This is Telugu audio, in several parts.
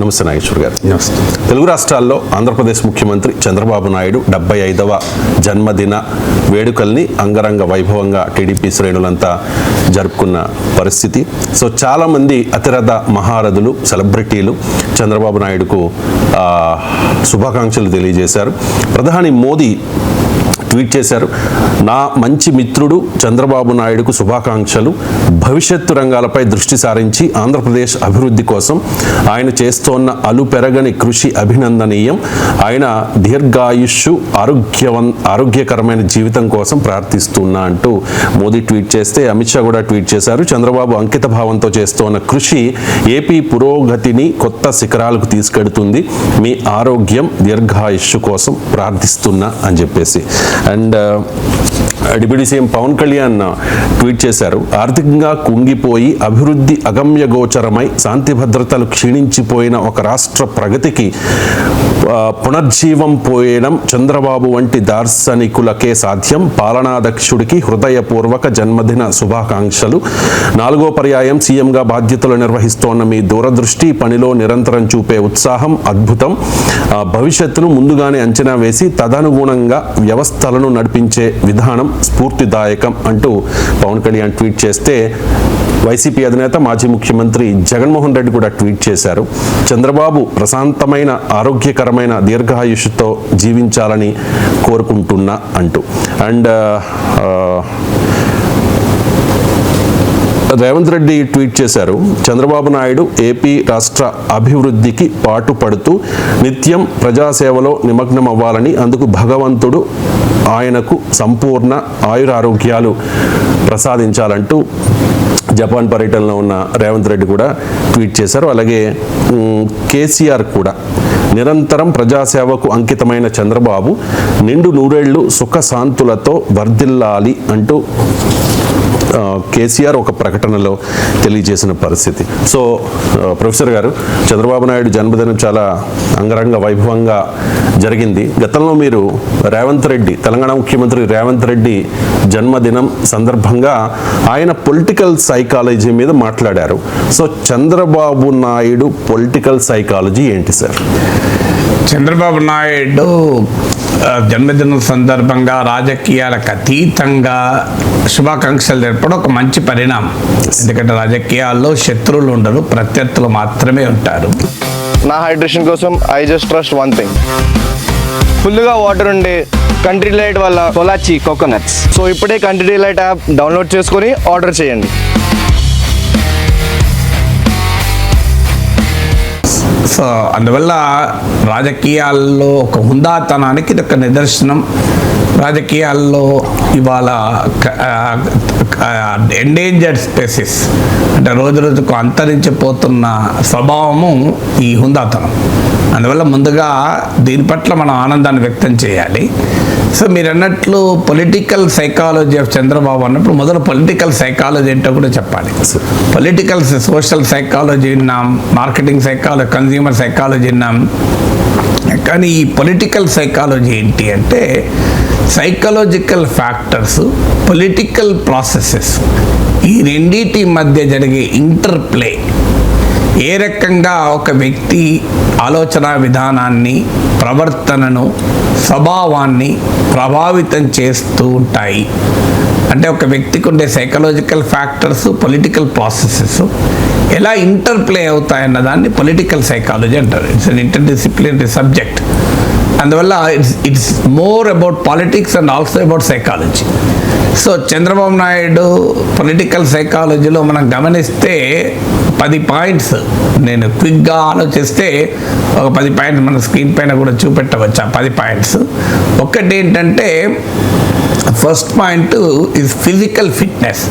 నమస్తే నాగేశ్వర్ గారు. తెలుగు రాష్ట్రాల్లో ఆంధ్రప్రదేశ్ ముఖ్యమంత్రి చంద్రబాబు నాయుడు 75వ జన్మదిన వేడుకల్ని అంగరంగ వైభవంగా టీడీపీ శ్రేణులంతా జరుపుకున్న పరిస్థితి. సో చాలామంది అతిరథ మహారథులు, సెలబ్రిటీలు చంద్రబాబు నాయుడుకు శుభాకాంక్షలు తెలియజేశారు. ప్రధాని మోదీ ట్వీట్ చేశారు, నా మంచి మిత్రుడు చంద్రబాబు నాయుడుకు శుభాకాంక్షలు. భవిష్యత్తు రంగాలపై దృష్టి సారించి ఆంధ్రప్రదేశ్ అభివృద్ధి కోసం ఆయన చేస్తోన్న అలుపెరగని కృషి అభినందనీయం. ఆయన దీర్ఘాయుష్షు, ఆరోగ్యకరమైన జీవితం కోసం ప్రార్థిస్తున్నా అంటూ మోదీ ట్వీట్ చేస్తే, అమిత్ షా కూడా ట్వీట్ చేశారు, చంద్రబాబు అంకిత భావంతో చేస్తోన్న కృషి ఏపీ పురోగతిని కొత్త శిఖరాలకు తీసుకెడుతుంది. మీ ఆరోగ్యం, దీర్ఘాయుష్షు కోసం ప్రార్థిస్తున్నా అని చెప్పేసి. And deputy CM Pawan Kalyan tweet చేశారు, ఆర్థికంగా కుంగిపోయి అభివృద్ధి అగమ్య గోచరమై శాంతి భద్రతలు క్షీణించిపోయిన ఒక రాష్ట్ర ప్రగతికి పునర్జీవం పోయడం చంద్రబాబు వంటి దార్శనికులకే సాధ్యం. పాలనాధ్యక్షుడికి హృదయపూర్వక జన్మదిన శుభాకాంక్షలు. 4వ పర్యాయం సీఎంగా బాధ్యతలు నిర్వహిస్తోన్న మీ దూరదృష్టి, పనిలో నిరంతరం చూపే ఉత్సాహం అద్భుతం. భవిష్యత్తును ముందుగానే అంచనా వేసి తదనుగుణంగా వ్యవస్థలను నడిపించే విధానం స్ఫూర్తిదాయకం అంటూ పవన్ కళ్యాణ్ ట్వీట్ చేస్తే, వైసీపీ అధినేత మాజీ ముఖ్యమంత్రి జగన్మోహన్ రెడ్డి కూడా ట్వీట్ చేశారు, చంద్రబాబు ప్రశాంతమైన ఆరోగ్యకరమైన దీర్ఘాయుష్తో జీవించాలని కోరుకుంటున్నా అంటూ. అండ్ రేవంత్ రెడ్డి ట్వీట్ చేశారు, చంద్రబాబు నాయుడు ఏపీ రాష్ట్ర అభివృద్ధికి పాటుపడుతూ నిత్యం ప్రజాసేవలో నిమగ్నం అవ్వాలని, అందుకు భగవంతుడు ఆయనకు సంపూర్ణ ఆయురారోగ్యాలు ప్రసాదించాలంటూ జపాన్ పర్యటనలో ఉన్న రేవంత్ రెడ్డి కూడా ట్వీట్ చేశారు. అలాగే కేసీఆర్ కూడా నిరంతరం ప్రజాసేవకు అంకితమైన చంద్రబాబు నిండు నూరేళ్లు సుఖశాంతులతో వర్ధిల్లాలి అంటూ కేసీఆర్ ఒక ప్రకటనలో తెలియజేసిన పరిస్థితి. సో ప్రొఫెసర్ గారు, చంద్రబాబు నాయుడు జన్మదినం చాలా అంగరంగ వైభవంగా జరిగింది. గతంలో మీరు రేవంత్ రెడ్డి, తెలంగాణ ముఖ్యమంత్రి రేవంత్ రెడ్డి జన్మదినం సందర్భంగా ఆయన పొలిటికల్ సైకాలజీ మీద మాట్లాడారు. So Chandrababu Naidu political psychology ఏంటి సార్? చంద్రబాబు నాయుడు జన్మదినం సందర్భంగా రాజకీయాలకు అతీతంగా శుభాకాంక్షలు తెలపడం ఒక మంచి పరిణామం. ఎందుకంటే రాజకీయాల్లో శత్రువులు ఉండరు, ప్రత్యర్థులు మాత్రమే ఉంటారు. నా హైడ్రేషన్ కోసం I just trust one thing, ఫుల్గా వాటర్ ఉండే కంట్రీ లైట్ వల్ల పొలాచి కోకోనట్స్. సో ఇప్పుడే కంట్రీ లైట్ యాప్ డౌన్లోడ్ చేసుకొని ఆర్డర్ చేయండి. సో అందువల్ల రాజకీయాల్లో ఒక హుందాతనానికి ఇది ఒక నిదర్శనం. రాజకీయాల్లో ఇవాళ ఎండేంజర్డ్ స్పీసీస్ అంటే రోజు రోజుకు అంతరించిపోతున్న స్వభావము ఈ హుందాతనం. అందువల్ల ముందుగా దీని పట్ల మనం ఆనందాన్ని వ్యక్తం చేయాలి. సో మీరు అన్నట్లు పొలిటికల్ సైకాలజీ ఆఫ్ చంద్రబాబు అన్నప్పుడు మొదలు పొలిటికల్ సైకాలజీ ఏంటో కూడా చెప్పాలి. పొలిటికల్ సోషల్ సైకాలజీ విన్నాం, మార్కెటింగ్ సైకాలజీ, కన్జ్యూమర్ సైకాలజీ విన్నాం. కానీ ఈ పొలిటికల్ సైకాలజీ ఏంటి అంటే సైకలాజికల్ ఫ్యాక్టర్స్, పొలిటికల్ ప్రాసెసెస్, ఈ రెండింటి మధ్య జరిగే ఇంటర్ప్లే ఏ రకంగా ఒక వ్యక్తి ఆలోచన విధానాన్ని, ప్రవర్తనను, స్వభావాన్ని ప్రభావితం చేస్తూ ఉంటాయి. అంటే ఒక వ్యక్తికి ఉండే సైకలాజికల్ ఫ్యాక్టర్స్, పొలిటికల్ ప్రాసెసెస్ ఎలా ఇంటర్ప్లే అవుతాయన్న దాన్ని పొలిటికల్ సైకాలజీ అంటారు. It's an interdisciplinary subject. అందువల్ల it's more about politics and also about psychology. So Chandrababu Naidu political సైకాలజీలో మనం గమనిస్తే 10 పాయింట్స్, నేను క్విక్గా ఆలోచిస్తే ఒక 10 పాయింట్స్ మన స్క్రీన్ పైన కూడా చూపెట్టవచ్చు. ఆ 10 పాయింట్స్ ఒకటి ఏంటంటే, first point is physical fitness.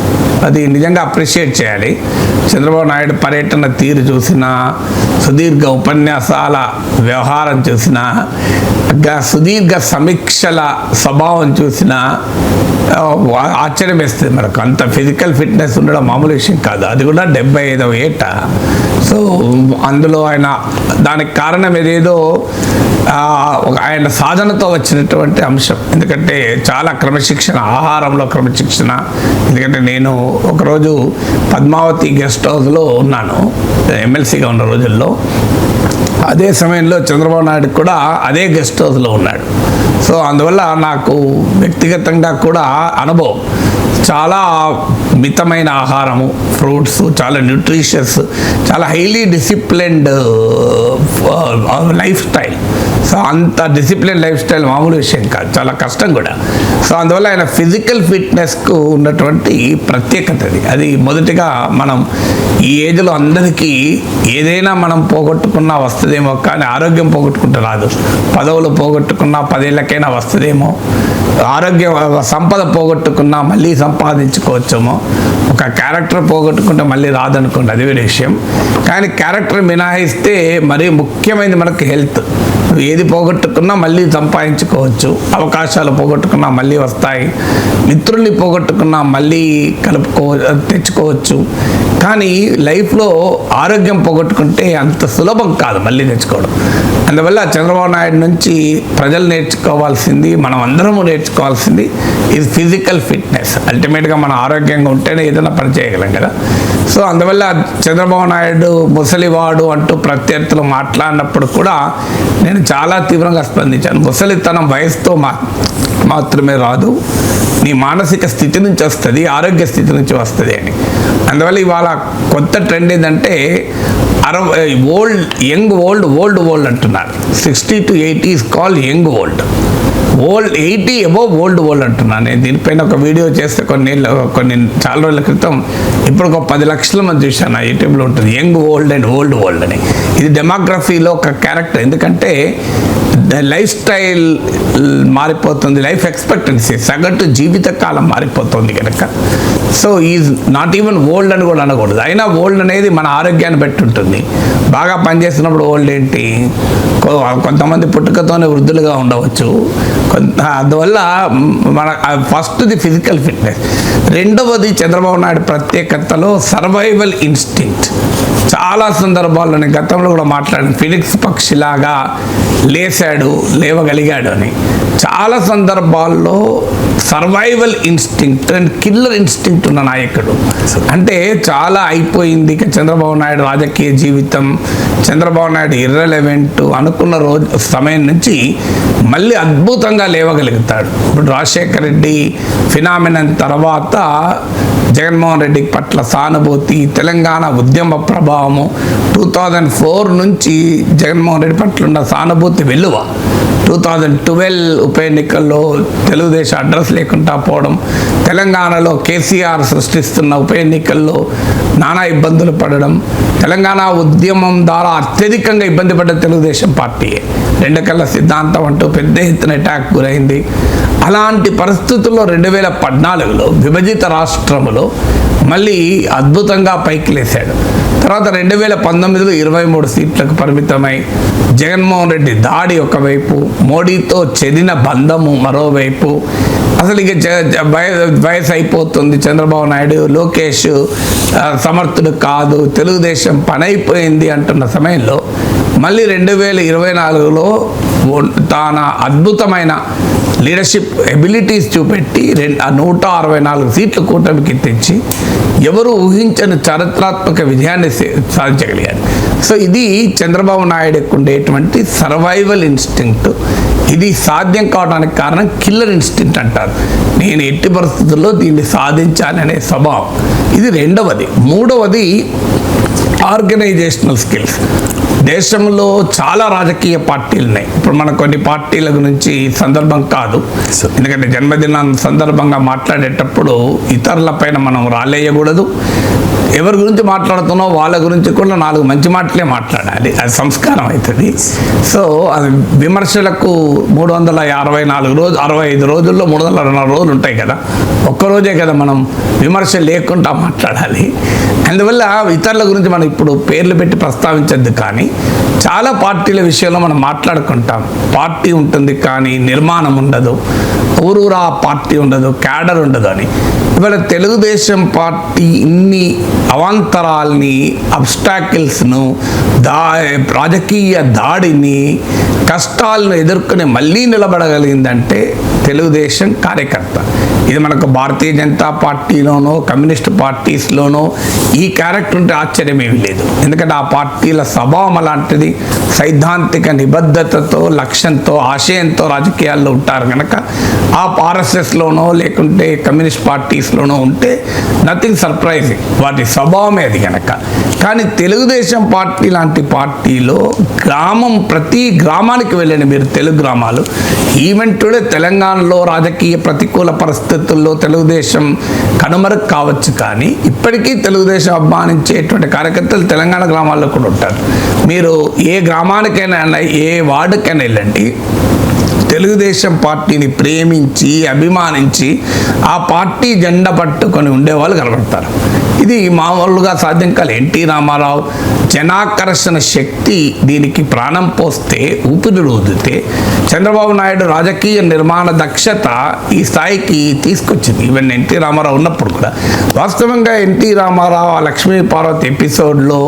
అది నిజంగా అప్రిషియేట్ చేయాలి. చంద్రబాబు నాయుడు పర్యటన తీరు చూసినా, సుదీర్ఘ ఉపన్యాసాల వ్యవహారం చూసినా, సుదీర్ఘ సమీక్షల స్వభావం చూసినా ఆశ్చర్యం వేస్తుంది మనకు. అంత ఫిజికల్ ఫిట్నెస్ ఉండడం మామూలు విషయం కాదు. అది కూడా 75వ ఏట. సో అందులో ఆయన దానికి కారణం ఏదేదో ఆయన సాధనతో వచ్చినటువంటి అంశం. ఎందుకంటే చాలా క్రమశిక్షణ, ఆహారంలో క్రమశిక్షణ. ఎందుకంటే నేను ఒకరోజు పద్మావతి గెస్ట్ హౌస్లో ఉన్నాను, ఎమ్మెల్సీగా ఉన్న రోజుల్లో. అదే సమయంలో చంద్రబాబు నాయుడు కూడా అదే గెస్ట్ హౌస్లో ఉన్నాడు. సో అందువల్ల నాకు వ్యక్తిగతంగా కూడా అనుభవం, చాలా మితమైన ఆహారము, ఫ్రూట్స్, చాలా న్యూట్రిషియస్, చాలా highly disciplined life style. So అంత డిసిప్లిన్ లైఫ్ స్టైల్ మామూలు విషయం కాదు, చాలా కష్టం కూడా. సో అందువల్ల ఆయన ఫిజికల్ ఫిట్నెస్కు ఉన్నటువంటి ప్రత్యేకత అది మొదటిగా మనం ఈ ఏజ్లో అందరికీ ఏదైనా మనం పోగొట్టుకున్నా వస్తుందేమో, కానీ ఆరోగ్యం పోగొట్టుకుంటే రాదు. పదవులు పోగొట్టుకున్నా 10 ఏళ్ళకైనా వస్తుందేమో, ఆరోగ్య సంపద పోగొట్టుకున్నా మళ్ళీ సంపాదించుకోవచ్చేమో, ఒక క్యారెక్టర్ పోగొట్టుకుంటే మళ్ళీ రాదనుకోండి, అది వేరే విషయం. కానీ క్యారెక్టర్ మినహాయిస్తే మరీ ముఖ్యమైనది మనకు హెల్త్. ఏది పోగొట్టుకున్నా మళ్ళీ సంపాదించుకోవచ్చు, అవకాశాలు పోగొట్టుకున్నా మళ్ళీ వస్తాయి, మిత్రుల్ని పోగొట్టుకున్నా మళ్ళీ తెచ్చుకోవచ్చు. కానీ లైఫ్లో ఆరోగ్యం పోగొట్టుకుంటే అంత సులభం కాదు మళ్ళీ తెచ్చుకోవడం. అందువల్ల చంద్రబాబు నాయుడు నుంచి ప్రజలు నేర్చుకోవాల్సింది, మనం అందరము నేర్చుకోవాల్సింది ఇది ఫిజికల్ ఫిట్నెస్. అల్టిమేట్గా మనం ఆరోగ్యంగా ఉంటేనే ఏదైనా పని చేయగలం కదా. సో అందువల్ల చంద్రబాబు నాయుడు ముసలివాడు అంటూ ప్రత్యర్థులు మాట్లాడినప్పుడు కూడా నేను చాలా తీవ్రంగా స్పందించాను. ముసలితనం వయసుతో మాత్రమే రాదు, నీ మానసిక స్థితి నుంచి వస్తుంది, ఆరోగ్య స్థితి నుంచి వస్తుంది అని. అందువల్ల ఇవాళ కొత్త ట్రెండ్ ఏంటంటే యంగ్ ఓల్డ్ అంటున్నారు. 60 to 80 is called young old. 80 above old అంటున్నాను. నేను దీనిపైన ఒక వీడియో చేస్తే కొన్ని చాలా రోజుల క్రితం, ఇప్పుడు ఒక 10 లక్షల మంది చూశాను, యూట్యూబ్లో ఉంటుంది, యంగ్ ఓల్డ్ అండ్ ఓల్డ్ అని. ఇది డెమోగ్రఫీలో ఒక క్యారెక్టర్. ఎందుకంటే లైఫ్ స్టైల్ మారిపోతుంది, లైఫ్ ఎక్స్పెక్టెన్సీ, సగటు జీవితకాలం మారిపోతుంది కనుక. So is not even old అని కూడా అనకూడదు. అయినా ఓల్డ్ అనేది మన ఆరోగ్యాన్ని బట్టి ఉంటుంది. బాగా పనిచేస్తున్నప్పుడు ఓల్డ్ ఏంటి, కొంతమంది పుట్టుకతోనే వృద్ధులుగా ఉండవచ్చు. అందువల్ల మన ఫస్ట్ది ఫిజికల్ ఫిట్నెస్. రెండవది చంద్రబాబు నాయుడు ప్రత్యేకతలో సర్వైవల్ ఇన్స్టింక్ట్. చాలా సందర్భాల్లో నేను గతంలో కూడా మాట్లాడాను, ఫినిక్స్ పక్షిలాగా లేవగలిగాడు అని. చాలా సందర్భాల్లో survival instinct and killer instinct ఉన్న నాయకుడు. అంటే చాలా అయిపోయింది ఇక చంద్రబాబు నాయుడు రాజకీయ జీవితం, చంద్రబాబు నాయుడు ఇర్రెలెవెంట్ అనుకున్న సమయం నుంచి మళ్ళీ అద్భుతంగా లేవగలుగుతాడు. ఇప్పుడు రాజశేఖర రెడ్డి ఫినామినన్ తర్వాత జగన్మోహన్ రెడ్డి పట్ల సానుభూతి, తెలంగాణ ఉద్యమ ప్రభావము, 2004 నుంచి జగన్మోహన్ రెడ్డి పట్ల ఉన్న సానుభూతి వెలువ, 2012 ఉప ఎన్నికల్లో తెలుగుదేశం అడ్రస్ లేకుండా పోవడం, తెలంగాణలో కేసీఆర్ సృష్టిస్తున్న ఉప ఎన్నికల్లో నానా ఇబ్బందులు పడడం, తెలంగాణ ఉద్యమం ద్వారా అత్యధికంగా ఇబ్బంది పడ్డ తెలుగుదేశం పార్టీయే. 2 కళ్ళ సిద్ధాంతం అంటూ పెద్ద ఎత్తున అటాక్ గురైంది. అలాంటి పరిస్థితుల్లో 2014లో విభజిత రాష్ట్రములో మళ్ళీ అద్భుతంగా పైకి లేశాడు. తర్వాత 2019లో 23 సీట్లకు పరిమితమై జగన్మోహన్ రెడ్డి దాడి ఒకవైపు, మోడీతో చెదిన బంధము మరోవైపు, అసలు ఇక వయసు అయిపోతుంది, చంద్రబాబు నాయుడు, లోకేష్ సమర్థుడు కాదు, తెలుగుదేశం పనైపోయింది అంటున్న సమయంలో మళ్ళీ 2024లో తన అద్భుతమైన లీడర్షిప్ ఎబిలిటీస్ చూపెట్టి 164 సీట్లు కూటమికి తెచ్చి ఎవరు ఊహించని చారిత్రాత్మక విజయాన్ని సాధించగలిగారు. సో ఇది చంద్రబాబు నాయుడుకు ఉండేటువంటి సర్వైవల్ ఇన్స్టింక్ట్. ఇది సాధ్యం కావడానికి కారణం కిల్లర్ ఇన్స్టింక్ట్ అంటారు. నేను ఎట్టి పరిస్థితుల్లో దీన్ని సాధించాలనే స్వభావం. ఇది రెండవది. మూడవది ఆర్గనైజేషనల్ స్కిల్స్. దేశంలో చాలా రాజకీయ పార్టీలు ఉన్నాయి. ఇప్పుడు మన కొన్ని పార్టీల గురించి సందర్భం కాదు, ఎందుకంటే జన్మదినం సందర్భంగా మాట్లాడేటప్పుడు ఇతరులపైన మనం రాలేయకూడదు. ఎవరి గురించి మాట్లాడుతున్నో వాళ్ళ గురించి కూడా 4 మంచి మాటలే మాట్లాడాలి, అది సంస్కారం అవుతుంది. సో అది విమర్శలకు 364 రోజులు, 65 రోజుల్లో 364 రోజులు ఉంటాయి కదా, ఒక్కరోజే కదా మనం విమర్శ లేకుండా మాట్లాడాలి. అందువల్ల ఇతరుల గురించి మనం ఇప్పుడు పేర్లు పెట్టి ప్రస్తావించద్దు. కానీ చాలా పార్టీల విషయంలో మనం మాట్లాడుకుంటాం. పార్టీ ఉంటుంది కానీ నిర్మాణం ఉండదు, ఊరూరా పార్టీ ఉండదు, క్యాడర్ ఉండదు అని. ఇవాళ తెలుగుదేశం పార్టీ ఇన్ని అవాంతరాల్ని, అబ్స్టాకిల్స్ను, రాజకీయ దాడిని, కష్టాలను ఎదుర్కొని మళ్ళీ నిలబడగలిగిందంటే తెలుగుదేశం కార్యకర్త. ఇది మనకు భారతీయ జనతా పార్టీలోనో కమ్యూనిస్ట్ పార్టీస్లోనో ఈ క్యారెక్టర్ ఉంటే ఆశ్చర్యమేమీ లేదు. ఎందుకంటే ఆ పార్టీల స్వభావం లాంటిది సైద్ధాంతిక నిబద్ధతతో, లక్ష్యంతో, ఆశయంతో రాజకీయాల్లో ఉంటారు కనుక ఆ ఆర్ఎస్ఎస్లోనో లేకుంటే కమ్యూనిస్ట్ పార్టీస్లోనో ఉంటే నథింగ్ సర్ప్రైజింగ్, వాటి స్వభావమే అది కనుక. కానీ తెలుగుదేశం పార్టీ లాంటి పార్టీలో ప్రతి గ్రామానికి వెళ్ళండి మీరు, తెలుగు గ్రామాలు. ఈవెన్ టుడే తెలంగాణలో రాజకీయ ప్రతికూల పరిస్థితుల్లో తెలుగుదేశం కనుమరుగు కావచ్చు, కానీ ఇప్పటికీ తెలుగుదేశం అభిమానించేటువంటి కార్యకర్తలు తెలంగాణ గ్రామాల్లో కూడా ఉంటారు. మీరు ఏ గ్రామానికైనా, ఏ వార్డుకైనా వెళ్ళండి, తెలుగుదేశం పార్టీని ప్రేమించి అభిమానించి ఆ పార్టీ జెండా పట్టుకొని ఉండేవాళ్ళు కనబడతారు. ఇది మామూలుగా సాధ్యం కాదు. ఎన్టీ రామారావు జనాకర్షణ శక్తి దీనికి ప్రాణం పోస్తే, ఊపిరి ఊదితే, చంద్రబాబు నాయుడు రాజకీయ నిర్మాణ దక్షత ఈ స్థాయికి తీసుకొచ్చింది. ఈవెన్ ఎన్టీ రామారావు ఉన్నప్పుడు కూడా వాస్తవంగా ఎన్టీ రామారావు ఆ లక్ష్మీ పార్వతి ఎపిసోడ్లో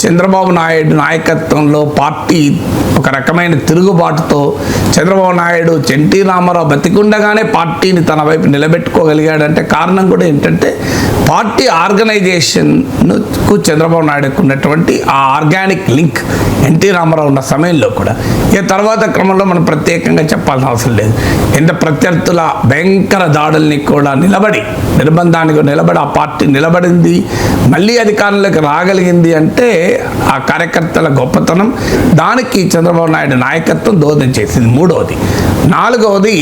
చంద్రబాబు నాయుడు నాయకత్వంలో పార్టీ ఒక రకమైన తిరుగుబాటుతో చంద్రబాబు నాయుడు ఎన్టీ రామారావు బతికుండగానే పార్టీని తన వైపు నిలబెట్టుకోగలిగాడంటే కారణం కూడా ఏంటంటే పార్టీ ఆర్గనైజేషన్కు చంద్రబాబు నాయుడుకు ఉన్నటువంటి ఆ ఆర్గానిక్ లింక్ ఎన్టీ రామారావు ఉన్న సమయంలో కూడా. ఇక తర్వాత క్రమంలో మనం ప్రత్యేకంగా చెప్పాల్సిన అవసరం లేదు. ఎంత ప్రత్యర్థుల భయంకర దాడుల్ని కూడా నిర్బంధానికి నిలబడి ఆ పార్టీ నిలబడింది, మళ్ళీ అధికారంలోకి రాగలిగింది అంటే ఆ కార్యకర్తల గొప్పతనం, దానికి చంద్రబాబు నాయుడు నాయకత్వం దోహదం చేసింది. మూడవది. నాలుగవది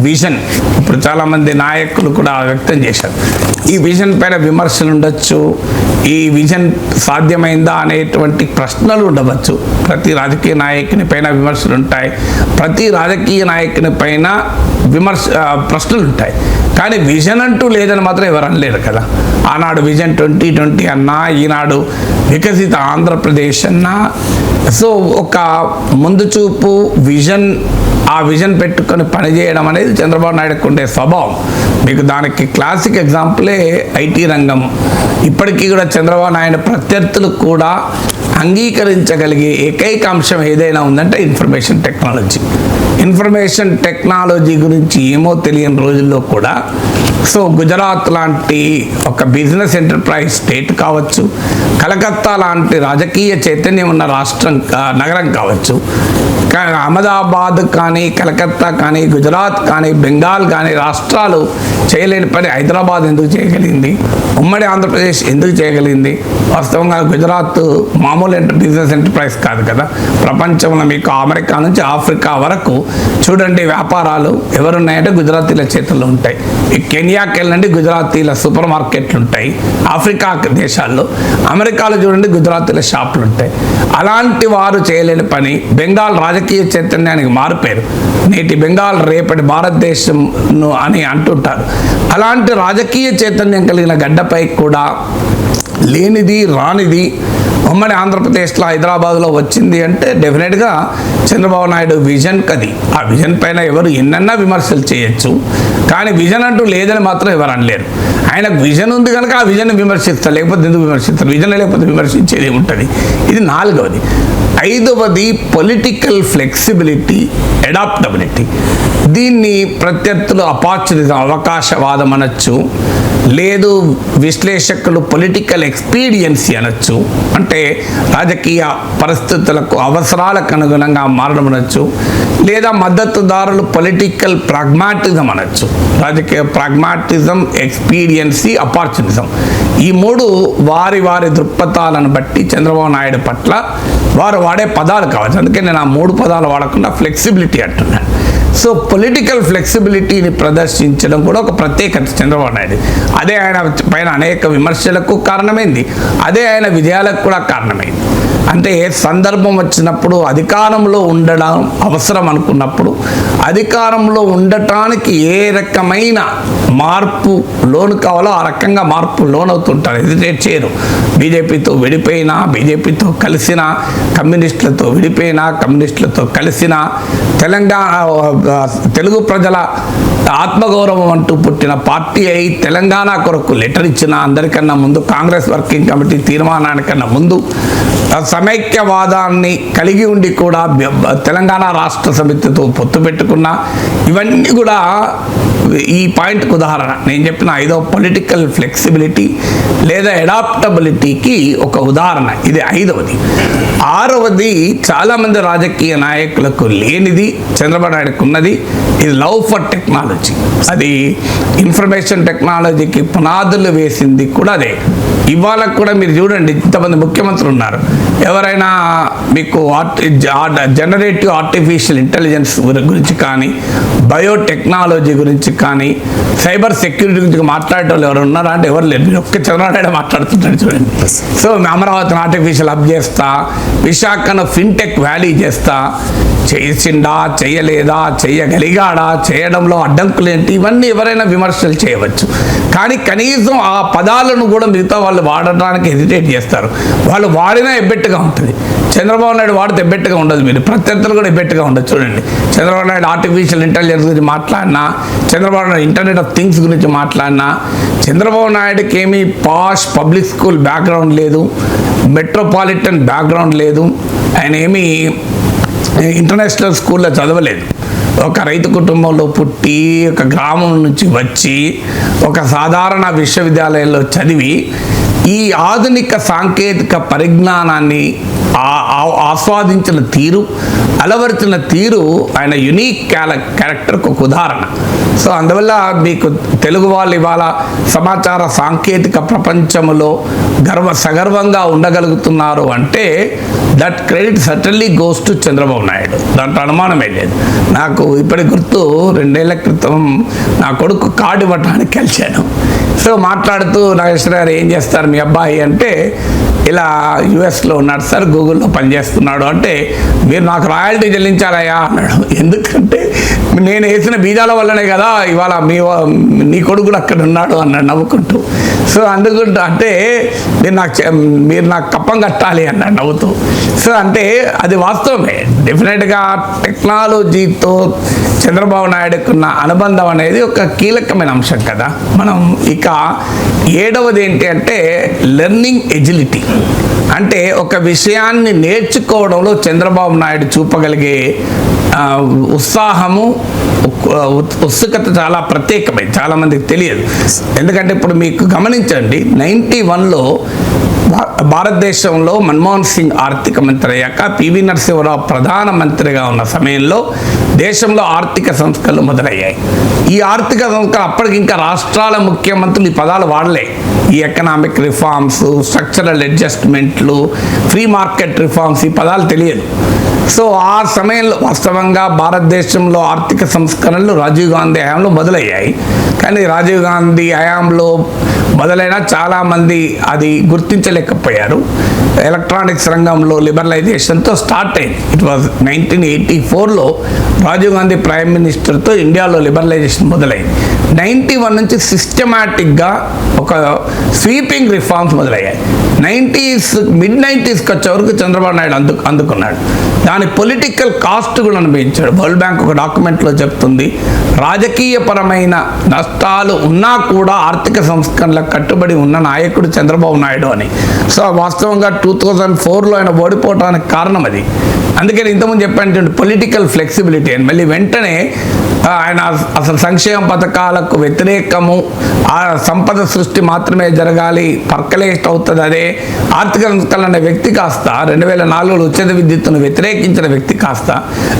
విజన్. ఇప్పుడు చాలామంది నాయకులు కూడా వ్యక్తం చేశారు. ఈ విజన్ పైన విమర్శలు ఉండొచ్చు, ఈ విజన్ సాధ్యమైందా అనేటువంటి ప్రశ్నలు ఉండవచ్చు. ప్రతి రాజకీయ నాయకుని పైన విమర్శలు ఉంటాయి, ప్రతి రాజకీయ నాయకుని పైన ప్రశ్నలు ఉంటాయి. కానీ విజన్ అంటూ లేదని మాత్రం ఎవరు అనలేరు కదా. ఆనాడు విజన్ 2020 అన్నా, ఈనాడు వికసిత ఆంధ్రప్రదేశ్ అన్నా. సో ఒక ముందు చూపు విజన్, ఆ విజన్ పెట్టుకొని పనిచేయడం అనేది చంద్రబాబు నాయుడుకు ఉండే స్వభావం. మీకు దానికి క్లాసిక్ ఎగ్జాంపులే ఐటీ రంగం. ఇప్పటికీ కూడా చంద్రబాబు నాయుడు ప్రత్యర్థులు కూడా అంగీకరించగలిగే ఏకైక అంశం ఏదైనా ఉందంటే ఇన్ఫర్మేషన్ టెక్నాలజీ. ఇన్ఫర్మేషన్ టెక్నాలజీ గురించి ఏమో తెలియని రోజుల్లో కూడా సో గుజరాత్ లాంటి ఒక బిజినెస్ ఎంటర్ప్రైజ్ స్టేట్ కావచ్చు, కలకత్తా లాంటి రాజకీయ చైతన్యం ఉన్న నగరం కావచ్చు, అహ్మదాబాద్ కానీ, కలకత్తా కానీ, గుజరాత్ కానీ, బెంగాల్ కానీ రాష్ట్రాలు చేయలేని పని హైదరాబాద్ ఎందుకు చేయగలిగింది, ఉమ్మడి ఆంధ్రప్రదేశ్ ఎందుకు చేయగలిగింది? వాస్తవంగా గుజరాత్ మామూలు బిజినెస్ ఎంటర్ప్రైజ్ కాదు కదా. ప్రపంచంలో మీకు అమెరికా నుంచి ఆఫ్రికా వరకు చూడండి వ్యాపారాలు ఎవరున్నాయంటే గుజరాతీల చేతుల్లో ఉంటాయి. కెన్యాకి వెళ్ళండి, గుజరాతీల సూపర్ మార్కెట్లు ఉంటాయి. ఆఫ్రికా దేశాల్లో, అమెరికాలో చూడండి గుజరాతీల షాపులు ఉంటాయి. అలాంటి వారు చేయలేని పని బెంగాల్ రాజకీయ చైతన్యానికి మారిపోయారు. నేటి బెంగాల్ రేపటి భారతదేశం అని అంటుంటారు. అలాంటి రాజకీయ చైతన్యం కలిగిన గడ్డపై కూడా లేనిది రానిది ఉమ్మడి ఆంధ్రప్రదేశ్లో హైదరాబాద్లో వచ్చింది అంటే డెఫినెట్గా చంద్రబాబు నాయుడు విజన్ కది. ఆ విజన్ పైన ఎవరు ఎన్నన్నా విమర్శలు చేయొచ్చు, కానీ విజన్ అంటూ లేదని మాత్రం ఎవరు అనలేరు. ఆయనకు విజన్ ఉంది కనుక ఆ విజన్ విమర్శిస్తారు, లేకపోతే ఎందుకు విమర్శిస్తారు? విజన్ లేకపోతే విమర్శించేది ఉంటుంది. ఇది నాలుగవది. ఐదవది పొలిటికల్ ఫ్లెక్సిబిలిటీ, అడాప్టబిలిటీ. దీన్ని ప్రత్యర్థులు అపార్చునిజం, అవకాశవాదం అనొచ్చు, లేదు విశ్లేషకులు పొలిటికల్ ఎక్స్పీరియన్సీ అనొచ్చు. అంటే రాజకీయ పరిస్థితులకు అవసరాలకు అనుగుణంగా మారడం అనొచ్చు, లేదా మద్దతుదారులు పొలిటికల్ ప్రాగ్మాటిజం అనొచ్చు. రాజకీయ ప్రాగ్మాటిజం, ఎక్స్పీరియన్సీ, అపార్చునిజం. ఈ మూడు వారి వారి దృక్పథాలను బట్టి చంద్రబాబు నాయుడు పట్ల వారు వాడే పదాలు కావచ్చు. అందుకే నేను ఆ మూడు పదాలు వాడకుండా ఫ్లెక్సిబిలిటీ అంటున్నాను. సో పొలిటికల్ ఫ్లెక్సిబిలిటీని ప్రదర్శించడం కూడా ఒక ప్రత్యేకత చంద్రబాబు నాయుడు. అదే ఆయన పైన అనేక విమర్శలకు కారణమైంది, అదే ఆయన విజయాలకు కూడా కారణమైంది. అంటే సందర్భం వచ్చినప్పుడు అధికారంలో ఉండడం అవసరం అనుకున్నప్పుడు అధికారంలో ఉండటానికి ఏ రకమైన మార్పు లోను కావాలో ఆ రకంగా మార్పు లోనవుతుంటారు, హెజిటేట్ చేయరు. బీజేపీతో విడిపోయినా, బీజేపీతో కలిసినా, కమ్యూనిస్టులతో విడిపోయినా, కమ్యూనిస్టులతో కలిసినా, తెలుగు ప్రజల ఆత్మగౌరవం అంటూ పుట్టిన పార్టీ అయి తెలంగాణ కొరకు లెటర్ ఇచ్చిన అందరికన్నా ముందు, కాంగ్రెస్ వర్కింగ్ కమిటీ తీర్మానానికన్నా ముందు సమైక్యవాదాన్ని కలిగి ఉండి కూడా తెలంగాణ రాష్ట్ర సమితితో పొత్తు పెట్టుకున్న ఇవన్నీ కూడా ఈ పాయింట్కి ఉదాహరణ. నేను చెప్పిన ఐదో పొలిటికల్ ఫ్లెక్సిబిలిటీ లేదా అడాప్టబిలిటీకి ఒక ఉదాహరణ ఇది. ఐదవది. ఆరవది చాలామంది రాజకీయ నాయకులకు లేనిది చంద్రబాబు నాయుడుకు ఉన్నది, ఇది లవ్ ఫర్ టెక్నాలజీ. అది ఇన్ఫర్మేషన్ టెక్నాలజీకి పునాదులు వేసింది కూడా అదే. ఇవాళ కూడా మీరు చూడండి, ఇంతమంది ముఖ్యమంత్రులు ఉన్నారు. ఎవరైనా మీకు జనరేటివ్ ఆర్టిఫిషియల్ ఇంటెలిజెన్స్ గురించి కానీ, బయోటెక్నాలజీ గురించి కానీ, సైబర్ సెక్యూరిటీ గురించి మాట్లాడే వాళ్ళు ఎవరు ఉన్నారా అంటే ఎవరు లేరు. మీరు ఒక్క చంద్రబాబు నాయుడు మాట్లాడుతుంటాడు చూడండి. సో అమరావతిని ఆర్టిఫిషియల్ హబ్ చేస్తా, విశాఖను ఫిన్టెక్ వ్యాలీ చేస్తా, చేసిండా చేయలేదా, చేయగలిగాడా, చేయడంలో అడ్డంకులేంటి, ఇవన్నీ ఎవరైనా విమర్శలు చేయవచ్చు. కానీ కనీసం ఆ పదాలను కూడా మిగతా వాళ్ళు వాడడానికి హెజిటేట్ చేస్తారు. వాళ్ళు వాడినా ఎబ్బెట్టుగా ఉంటుంది. చంద్రబాబు నాయుడు వాడితే ఎబ్బెట్టుగా ఉండదు. మీరు ప్రత్యర్థులు కూడా ఎబ్బెట్టుగా ఉండదు. చూడండి, చంద్రబాబు నాయుడు ఆర్టిఫిషియల్ ఇంటెలిజెన్స్ గురించి మాట్లాడినా, Chandrababu Naidu internet of things గురించి మాట్లాడినా, చంద్రబాబు నాయుడుకి ఏమీ పాష్ పబ్లిక్ స్కూల్ బ్యాక్గ్రౌండ్ లేదు, మెట్రోపాలిటన్ బ్యాక్గ్రౌండ్ లేదు, ఆయన ఏమీ ఇంటర్నేషనల్ స్కూల్లో చదవలేదు. ఒక రైతు కుటుంబంలో పుట్టి, ఒక గ్రామం నుంచి వచ్చి, ఒక సాధారణ విశ్వవిద్యాలయంలో చదివి ఈ ఆధునిక సాంకేతిక పరిజ్ఞానాన్ని ఆస్వాదించిన తీరు, అలవరిచిన తీరు ఆయన యునీక్ క్యారెక్టర్కి ఒక ఉదాహరణ. సో అందువల్ల మీకు తెలుగు వాళ్ళు ఇవాళ సమాచార సాంకేతిక ప్రపంచంలో సగర్వంగా ఉండగలుగుతున్నారు అంటే that credit certainly goes to Chandrababu Naidu. దాంట్లో అనుమానమే లేదు. నాకు ఇప్పటికి గుర్తు, 2 ఏళ్ల క్రితం నా కొడుకు కార్డు ఇవ్వటానికి కలిశాను. సో మాట్లాడుతూ, నాగేశ్వర గారు ఏం చేస్తారు మీ అబ్బాయి అంటే, ఇలా యుఎస్లో ఉన్నాడు సార్, గూగుల్లో పనిచేస్తున్నాడు అంటే, మీరు నాకు రాయల్టీ చెల్లించాలయ్యా అన్నాడు. ఎందుకంటే నేను వేసిన బీజాల వల్లనే కదా ఇవాళ నీ కొడుకుడు అక్కడ ఉన్నాడు అన్నాడు నవ్వుకుంటూ. సో అందుకుంటూ అంటే మీరు నాకు కప్పం కట్టాలి అన్నాడు నవ్వుతూ. సో అంటే అది వాస్తవమే. డెఫినెట్గా టెక్నాలజీతో చంద్రబాబు నాయుడుకున్న అనుబంధం అనేది ఒక కీలకమైన అంశం కదా. మనం ఇక 7వది ఏంటి అంటే లెర్నింగ్ ఎజిలిటీ. అంటే ఒక విషయాన్ని నేర్చుకోవడంలో చంద్రబాబు నాయుడు చూపగలిగే ఉత్సాహము, ఉత్సుకత చాలా ప్రత్యేకమైంది. చాలామందికి తెలియదు. ఎందుకంటే ఇప్పుడు మీకు గమనించండి, 91లో భారతదేశంలో మన్మోహన్ సింగ్ ఆర్థిక మంత్రి అయ్యాక పివి నరసింహరావు ప్రధానమంత్రిగా ఉన్న సమయంలో దేశంలో ఆర్థిక సంస్కరణలు మొదలయ్యాయి. ఈ ఆర్థిక సంస్కరణ అప్పటికి ఇంకా రాష్ట్రాల ముఖ్యమంత్రులు ఈ పదాలు వాడలే. ఈ ఎకనామిక్ రిఫార్మ్స్, స్ట్రక్చరల్ అడ్జస్ట్మెంట్లు, ఫ్రీ మార్కెట్ రిఫార్మ్స్, ఈ పదాలు తెలియదు. సో ఆ సమయంలో వాస్తవంగా భారతదేశంలో ఆర్థిక సంస్కరణలు రాజీవ్ గాంధీ హయాంలో మొదలయ్యాయి. కానీ రాజీవ్ గాంధీ హయాంలో మొదలైన చాలామంది అది గుర్తించలేకపోయారు. ఎలక్ట్రానిక్స్ రంగంలో లిబరలైజేషన్తో స్టార్ట్ అయింది. ఇట్ వాజ్ 1984లో రాజీవ్ గాంధీ ప్రైమ్ మినిస్టర్తో ఇండియాలో లిబరలైజేషన్ మొదలైంది. 91 నుంచి సిస్టమాటిక్గా ఒక స్వీపింగ్ రిఫార్మ్స్ మొదలయ్యాయి. మిడ్-90స్కి వచ్చే వరకు చంద్రబాబు నాయుడు అందుకున్నాడు. దాని పొలిటికల్ కాస్ట్ కూడా అనుభవించాడు. వరల్డ్ బ్యాంక్ ఒక డాక్యుమెంట్లో చెప్తుంది, రాజకీయపరమైన నష్టాలు ఉన్నా కూడా ఆర్థిక సంస్కరణలకు కట్టుబడి ఉన్న నాయకుడు చంద్రబాబు నాయుడు అని. సో వాస్తవంగా 2004లో ఆయన ఓడిపోవడానికి కారణం అది. అందుకని ఇంతకుముందు చెప్పాను పొలిటికల్ ఫ్లెక్సిబిలిటీ అని. మళ్ళీ వెంటనే ఆయన అసలు సంక్షేమ పథకాలకు వ్యతిరేకము, ఆ సంపద సృష్టి మాత్రమే జరగాలి, పర్కలేట్ అవుతుంది అదే ఆర్థిక సంస్కరణ అనే వ్యక్తి కాస్త 2004లో ఉచిత విద్యుత్తును వ్యతిరేకించిన వ్యక్తి కాస్త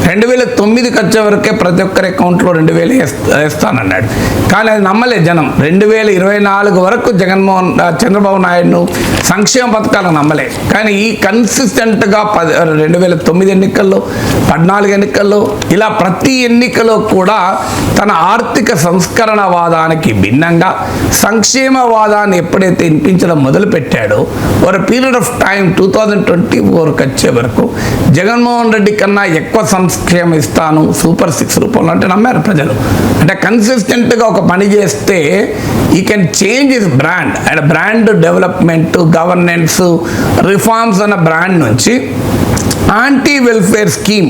2009కి వచ్చే వరకే ప్రతి ఒక్కరి అకౌంట్లో 2000 వేస్తానన్నాడు. కానీ అది నమ్మలే జనం. 2024 వరకు చంద్రబాబు నాయుడును సంక్షేమ పథకాలను నమ్మలే. కానీ ఈ కన్సిస్టెంట్గా 2009 ఎన్నికల్లో, 14 ఎన్నికల్లో, ఇలా ప్రతి ఎన్నికలో కూడా తన ఆర్థిక సంస్కరణవాదానికి భిన్నంగా సంక్షేమవాదాన్ని ఎప్పుడైతే వినిపించడం మొదలుపెట్టాడో ఒక పీరియడ్ ఆఫ్ టైం 2024కి వచ్చే వరకు జగన్మోహన్ రెడ్డి కన్నా ఎక్కువ సంక్షేమం ఇస్తాను సూపర్ 6 రూపంలో అంటే నమ్మారు ప్రజలు. అంటే కన్సిస్టెంట్గా ఒక పని చేస్తే ఈ can change his brand. And brand development, governance, reforms అన్న బ్రాండ్ నుంచి యాంటీ వెల్ఫేర్ స్కీమ్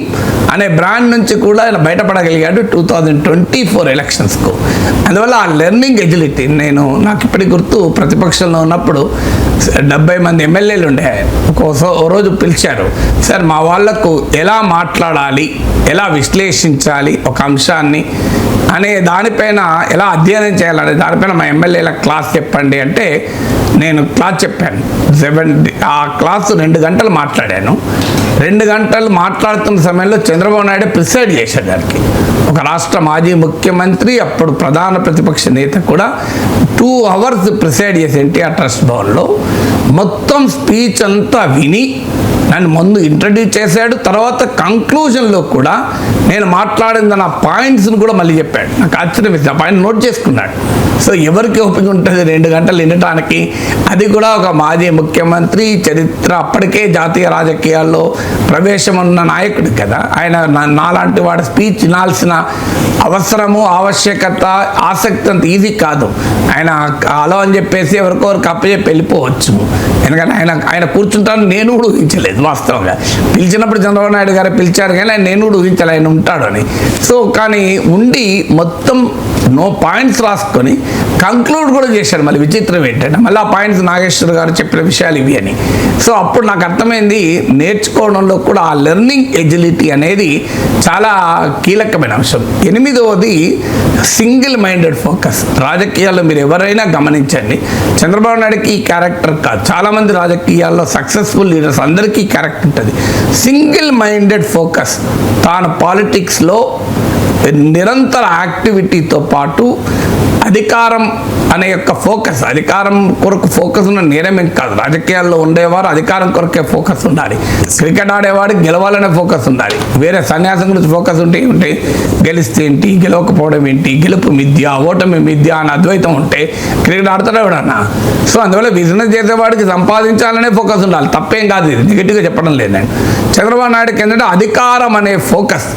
అనే బ్రాండ్ నుంచి కూడా ఆయన బయటపడగలిగాడు 2024 ఎలక్షన్స్కు. అందువల్ల ఆ లెర్నింగ్ ఎజిలిటీ, నాకు ఇప్పటికి గుర్తు, ప్రతిపక్షంలో ఉన్నప్పుడు 70 మంది ఎమ్మెల్యేలు ఉండే, ఓ రోజు పిలిచారు, సార్ మా వాళ్లకు ఎలా మాట్లాడాలి, ఎలా విశ్లేషించాలి ఒక అంశాన్ని అనే దానిపైన, ఎలా అధ్యయనం చేయాలనే దానిపైన మా ఎమ్మెల్యేల క్లాస్ చెప్పండి అంటే నేను క్లాస్ చెప్పాను. ఆ క్లాసు 2 గంటలు మాట్లాడాను. 2 గంటలు మాట్లాడుతున్న సమయంలో చంద్రబాబు నాయుడు ప్రిసైడ్ చేశాడు. దానికి ఒక రాష్ట్ర మాజీ ముఖ్యమంత్రి, అప్పుడు ప్రధాన ప్రతిపక్ష నేత కూడా 2 అవర్స్ ప్రిసైడ్ చేసి ఎన్టీఆర్ ట్రస్ట్ భవన్లో మొత్తం స్పీచ్ అంతా విని నన్ను ముందు ఇంట్రడ్యూస్ చేశాడు. తర్వాత కంక్లూజన్లో కూడా నేను మాట్లాడిన నా పాయింట్స్ని కూడా మళ్ళీ చెప్పాడు. నాకు ఆశ్చర్యం వేసింది. ఆ పాయింట్ నోట్ చేసుకున్నాడు. సో ఎవరికి ఓపిక ఉంటుంది 2 గంటలు వినటానికి? అది కూడా ఒక మాజీ ముఖ్యమంత్రి, చరిత్ర అప్పటికే జాతీయ రాజకీయాల్లో ప్రవేశం ఉన్న నాయకుడు కదా ఆయన. నాలాంటి వాడు స్పీచ్ వినాల్సిన అవసరము, ఆవశ్యకత, ఆసక్తి అంత ఈజీ కాదు. ఆయన అలో అని చెప్పేసి ఎవరికొవరికి అప్పచెప్పి వెళ్ళిపోవచ్చు. ఎందుకంటే ఆయన కూర్చుంటాను నేను కూడా ఊహించలేదు వాస్తవంగా. పిలిచినప్పుడు చంద్రబాబు నాయుడు గారు పిలిచారు కానీ నేను కూడా ఊహించాలి ఆయన ఉంటాడు అని. సో కానీ ఉండి మొత్తం నో పాయింట్స్ రాసుకొని కంక్లూడ్ కూడా చేశాడు. మళ్ళీ విచిత్రం ఏంటంటే మళ్ళీ ఆ పాయింట్స్ నాగేశ్వర్ గారు చెప్పిన విషయాలు ఇవి అని. సో అప్పుడు నాకు అర్థమైంది, నేర్చుకోవడంలో కూడా ఆ లెర్నింగ్ ఎజిలిటీ అనేది చాలా కీలకమైన అంశం. 8వది సింగిల్ మైండెడ్ ఫోకస్. రాజకీయాల్లో మీరు ఎవరైనా గమనించండి, చంద్రబాబు నాయుడుకి ఈ క్యారెక్టర్ కాదు, చాలామంది రాజకీయాల్లో సక్సెస్ఫుల్ లీడర్స్ అందరికీ ఈ క్యారెక్టర్ ఉంటుంది. Single minded focus. తాను పాలిటిక్స్లో నిరంతర యాక్టివిటీతో పాటు అధికారం అనే యొక్క ఫోకస్, అధికారం కొరకు ఫోకస్ ఉన్న నేరమేం కాదు. రాజకీయాల్లో ఉండేవారు అధికారం కొరకే ఫోకస్ ఉండాలి. క్రికెట్ ఆడేవాడు గెలవాలనే ఫోకస్ ఉండాలి. వేరే సన్యాసం గురించి ఫోకస్ ఉంటే గెలిస్తే ఏంటి, గెలవకపోవడం ఏంటి, గెలుపు మిథ్య, ఓటమి మిథ్య అని అద్వైతం ఉంటే క్రికెట్ ఆడతాడు ఎవడన్నా. సో అందువల్ల బిజినెస్ చేసేవాడికి సంపాదించాలనే ఫోకస్ ఉండాలి. తప్పేం కాదు, ఇది నెగిటివ్గా చెప్పడం లేదండి. చంద్రబాబు నాయుడుకి ఏంటంటే అధికారం అనే ఫోకస్,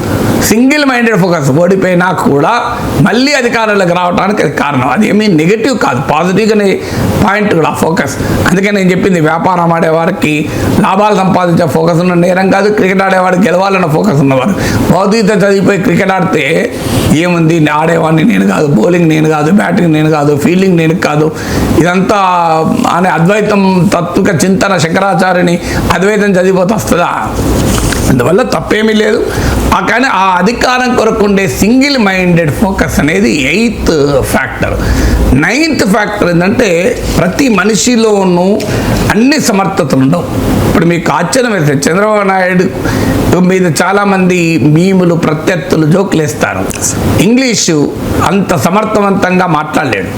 సింగిల్ మైండెడ్ ఫోకస్. ఓడిపోయినా కూడా మళ్ళీ అధికారంలోకి రావడానికి అది కారణం. అది ఏమీ నెగిటివ్ కాదు, పాజిటివ్గానే పాయింట్ కూడా ఫోకస్. అందుకే నేను చెప్పింది, వ్యాపారం ఆడేవారికి లాభాలు సంపాదించే ఫోకస్ ఉన్న నేరం కాదు, క్రికెట్ ఆడేవాడికి గెలవాలన్న ఫోకస్ ఉన్నవారు. భౌతికత చదివిపోయి క్రికెట్ ఆడితే ఏముంది, ఆడేవాడిని నేను కాదు, బౌలింగ్ నేను కాదు, బ్యాటింగ్ నేను కాదు, ఫీల్డింగ్ నేను కాదు, ఇదంతా అనే అద్వైతం తత్విక చింతన శంకరాచార్యుని అద్వైతం చదివిపోతే వస్తుందా? అందువల్ల తప్పేమీ లేదు. కానీ ఆ అధికారం కొరకు ఉండే సింగిల్ మైండెడ్ ఫోకస్ అనేది 8th ఫ్యాక్టర్. 9th ఫ్యాక్టర్ ఏంటంటే ప్రతి మనిషిలోనూ అన్ని సమర్థతలు ఉండవు. ఇప్పుడు మీకు ఆశ్చర్యం వేస్తే చంద్రబాబు నాయుడు మీద చాలామంది మీములు, ప్రత్యర్థులు, జోకులు వేస్తారు. ఇంగ్లీషు అంత సమర్థవంతంగా మాట్లాడలేడు,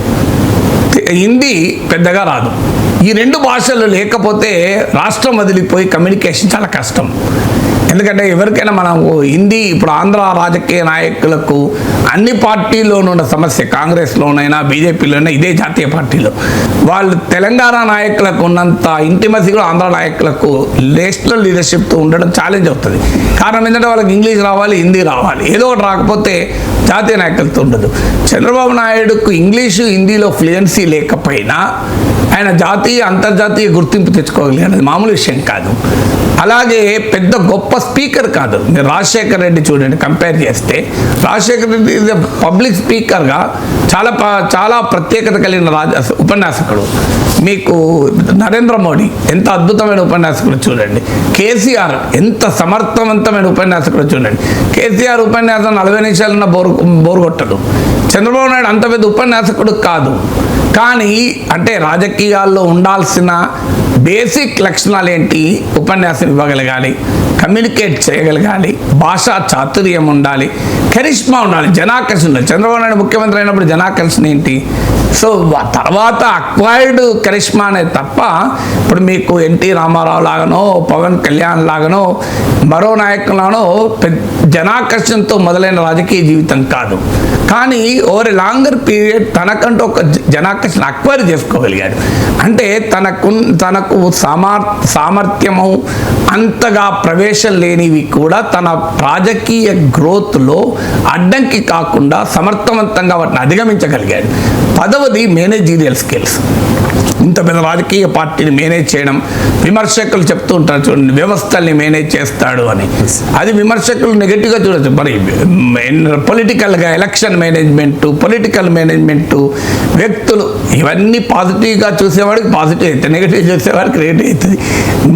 హిందీ పెద్దగా రాదు. ఈ 2 భాషలు లేకపోతే రాష్ట్రం వదిలిపోయి కమ్యూనికేషన్ చాలా కష్టం. ఎందుకంటే ఎవరికైనా మనం హిందీ, ఇప్పుడు ఆంధ్ర రాజకీయ నాయకులకు అన్ని పార్టీల్లోనూ ఉన్న సమస్య, కాంగ్రెస్లోనైనా బీజేపీలోనైనా ఇదే, జాతీయ పార్టీలో వాళ్ళు తెలంగాణ నాయకులకు ఉన్నంత ఇంటిమసీ కూడా ఆంధ్ర నాయకులకు నేషనల్ లీడర్షిప్తో ఉండడం ఛాలెంజ్ అవుతుంది. కారణం ఏంటంటే వాళ్ళకి ఇంగ్లీష్ రావాలి, హిందీ రావాలి, ఏదో ఒకటి రాకపోతే జాతీయ నాయకులతో ఉండదు. చంద్రబాబు నాయుడుకు ఇంగ్లీషు, హిందీలో ఫ్లూయెన్సీ లేకపోయినా ఆయన జాతీయ, అంతర్జాతీయ గుర్తింపు తెచ్చుకోగలిగాడు. అది మామూలు విషయం కాదు. అలాగే పెద్ద గొప్ప స్పీకర్ కాదు. మీరు రాజశేఖర్ రెడ్డి చూడండి, కంపేర్ చేస్తే రాజశేఖర్ రెడ్డి పబ్లిక్ స్పీకర్గా చాలా ప్రత్యేకత కలిగిన ఉపన్యాసకుడు. మీకు నరేంద్ర మోడీ ఎంత అద్భుతమైన ఉపన్యాసకుడు చూడండి. కేసీఆర్ ఎంత సమర్థవంతమైన ఉపన్యాసకుడు చూడండి. కేసీఆర్ ఉపన్యాసం 40 నిమిషాలన్న బోరు కొట్టదు. చంద్రబాబు నాయుడు అంత పెద్ద ఉపన్యాసకుడు కాదు, కానీ అంటే రాజకీయాల్లో ఉండాల్సిన బేసిక్ లక్షణాలు ఏంటి? ఉపన్యాసం ఇవ్వగలగాలి, కమ్యూనికేట్ చేయగలగాలి, భాషా చాతుర్యం ఉండాలి, కరిష్మా ఉండాలి, జనాకర్షణ ఉండాలి. చంద్రబాబు నాయుడు ముఖ్యమంత్రి అయినప్పుడు జనాకర్షణ ఏంటి? సో తర్వాత అక్వైర్డ్ కరిష్మా అనేది తప్ప ఇప్పుడు మీకు ఎన్టీ రామారావు లాగానో, పవన్ కళ్యాణ్ లాగానో, మరో నాయకులానో జనాకర్షణతో మొదలైన రాజకీయ జీవితం కాదు. కానీ ఓవర్ ఎ లాంగర్ పీరియడ్ తనకంటూ ఒక జనాకర్షణ అక్వైర్ చేసుకోగలిగాడు. అంటే తనకు సామర్థ్యము అంతగా ప్రవేశం లేనివి కూడా తన రాజకీయ గ్రోత్లో అడ్డంకి కాకుండా సమర్థవంతంగా వాటిని అధిగమించగలిగాడు. 10వది మేనేజీరియల్ స్కిల్స్. ఇంత పెద్ద రాజకీయ పార్టీని మేనేజ్ చేయడం, విమర్శకులు చెప్తూ ఉంటారు చూడండి, వ్యవస్థల్ని మేనేజ్ చేస్తాడు అని. అది విమర్శకులు నెగటివ్గా చూడొచ్చు. మరి పొలిటికల్గా ఎలక్షన్ మేనేజ్మెంటు, పొలిటికల్ మేనేజ్మెంటు, వ్యక్తులు, ఇవన్నీ పాజిటివ్గా చూసేవాడికి పాజిటివ్ అవుతుంది, నెగిటివ్ చూసేవాడికి నెగిటివ్ అవుతుంది.